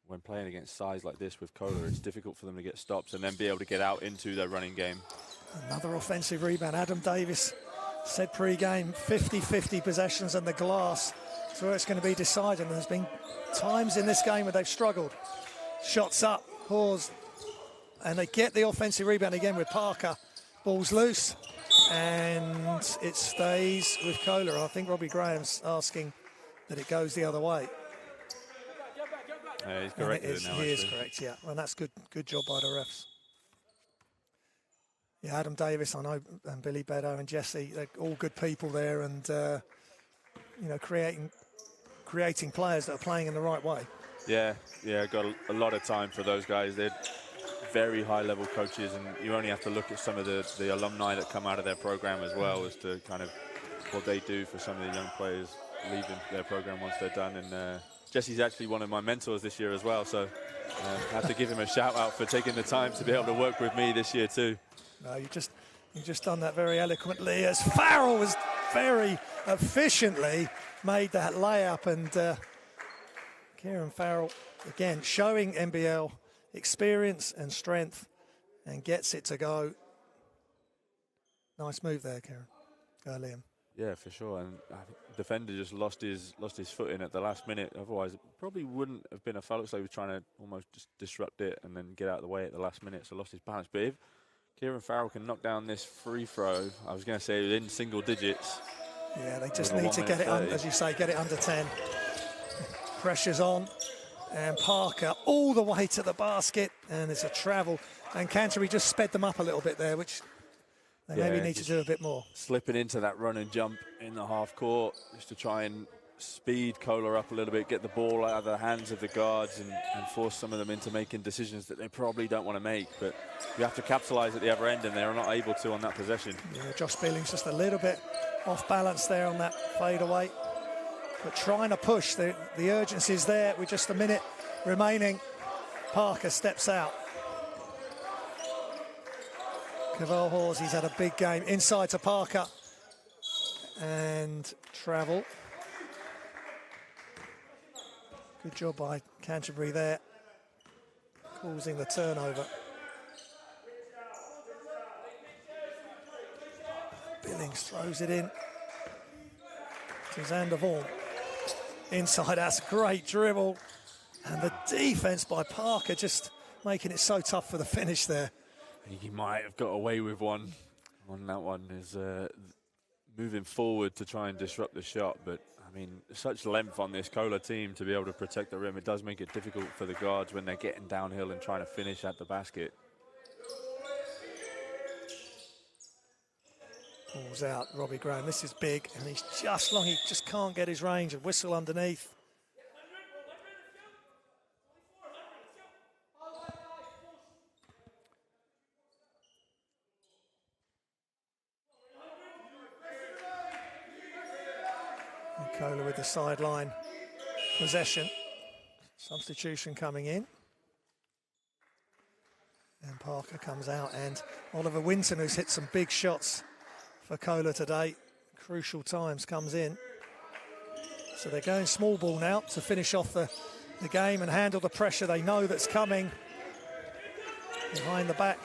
[SPEAKER 4] when playing against size like this with Kohler, it's difficult for them to get stops and then be able to get out into their running game.
[SPEAKER 1] Another offensive rebound. Adam Davis said pre-game 50-50 possessions and the glass. That's where it's going to be decided. And there's been times in this game where they've struggled. Shots up, pause, and they get the offensive rebound again with Parker. Ball's loose, and it stays with Kohler. I think Robbie Graham's asking that it goes the other way.
[SPEAKER 4] He's correct.
[SPEAKER 1] He is correct, yeah. And that's good job by the refs. Yeah, Adam Davis, I know, and Billy Beddoe and Jesse, they're all good people there, and creating players that are playing in the right way.
[SPEAKER 4] Yeah, got a lot of time for those guys. They're very high-level coaches, and you only have to look at some of the alumni that come out of their program as well as to kind of what they do for some of the young players leaving their program once they're done. And Jesse's actually one of my mentors this year as well, so I have to give him a shout-out for taking the time to be able to work with me this year too.
[SPEAKER 1] No, you just done that very eloquently, as Farrell was very efficiently made that layup, and Kieran Farrell again showing NBL experience and strength, and gets it to go. Nice move there, Kieran. Liam.
[SPEAKER 4] Yeah, for sure. And I think the defender just lost his footing at the last minute. Otherwise, it probably wouldn't have been a foul. Looks like he was trying to almost just disrupt it and then get out of the way at the last minute, so lost his balance. But if Kieran Farrell can knock down this free throw, I was going to say in single digits.
[SPEAKER 1] Yeah, they just need to get it, as you say, get it under 10. Pressure's on, and Parker all the way to the basket, and it's a travel. And Canterbury just sped them up a little bit there, which they maybe need to do a bit more.
[SPEAKER 4] Slipping into that run and jump in the half court just to try and speed Kohler up a little bit, get the ball out of the hands of the guards and force some of them into making decisions that they probably don't want to make. But you have to capitalise at the other end, and they're not able to on that possession. Yeah,
[SPEAKER 1] Josh Billings just a little bit off balance there on that fadeaway. But trying to push, the urgency is there with just a minute remaining. Parker steps out. Cavell Hawes, he's had a big game. Inside to Parker. And travel. Good job by Canterbury there, causing the turnover. Billings throws it in to Xander Vaughan. Inside, that's a great dribble. And the defense by Parker just making it so tough for the finish there.
[SPEAKER 4] I think he might have got away with one on that one, is moving forward to try and disrupt the shot, but I mean, such length on this Kohler team to be able to protect the rim. It does make it difficult for the guards when they're getting downhill and trying to finish at the basket.
[SPEAKER 1] Ball's out, Robbie Graham. This is big, and he's just long. He just can't get his range. A whistle underneath. Kohler with the sideline possession. Substitution coming in. And Parker comes out, and Oliver Winton, who's hit some big shots for Kohler today. Crucial times, comes in. So they're going small ball now to finish off the game and handle the pressure they know that's coming. Behind the back.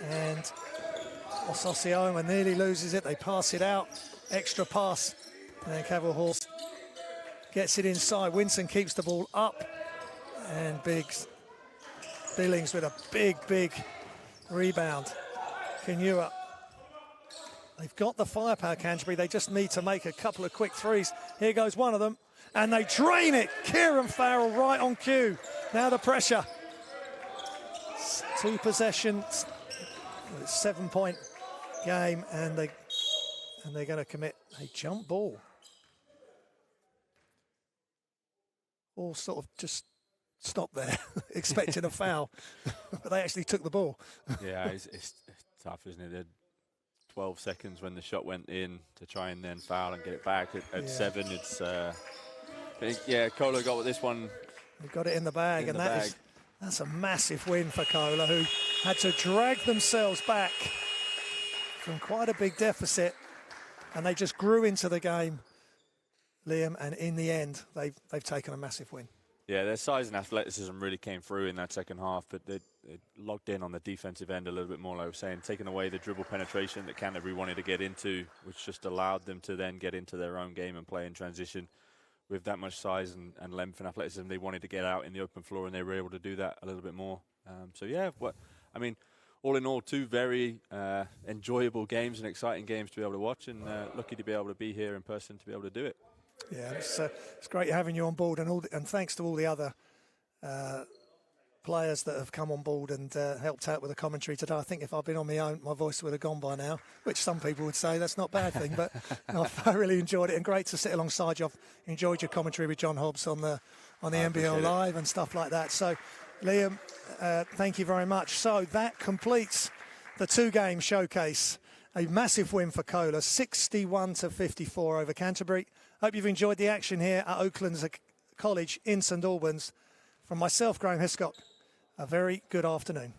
[SPEAKER 1] And Ososio nearly loses it. They pass it out. Extra pass. And then Cavill Horse gets it inside. Winson keeps the ball up. And Billings with a big rebound. Kinua. They've got the firepower, Canterbury. They just need to make a couple of quick threes. Here goes one of them. And they drain it. Kieran Farrell right on cue. Now the pressure. 2 possessions. It's a 7-point game. And they're going to commit a jump ball. All sort of just stopped there, expecting a foul. But they actually took the ball. Yeah,
[SPEAKER 4] it's tough, isn't it? They're 12 seconds when the shot went in to try and then foul and get it back. At 7, it's... Kohler got this one.
[SPEAKER 1] They got it in the bag, and that's a massive win for Kohler, who had to drag themselves back from quite a big deficit, and they just grew into the game, Liam, and in the end, they've taken a massive win.
[SPEAKER 4] Yeah, their size and athleticism really came through in that second half, but they locked in on the defensive end a little bit more, like I was saying, taking away the dribble penetration that Canterbury wanted to get into, which just allowed them to then get into their own game and play in transition. With that much size and length and athleticism, they wanted to get out in the open floor, and they were able to do that a little bit more. All in all, 2 very enjoyable games and exciting games to be able to watch, and lucky to be able to be here in person to be able to do it.
[SPEAKER 1] Yeah, it's great having you on board, and thanks to all the other players that have come on board and helped out with the commentary today. I think if I'd been on my own, my voice would have gone by now, which some people would say that's not a bad thing, but I really enjoyed it, and great to sit alongside you. I've enjoyed your commentary with John Hobbs on the NBL Live and stuff like that. So, Liam, thank you very much. So that completes the 2-game showcase. A massive win for Kohler, 61-54 over Canterbury. Hope you've enjoyed the action here at Oaklands College in St Albans. From myself, Graham Hiscock, a very good afternoon.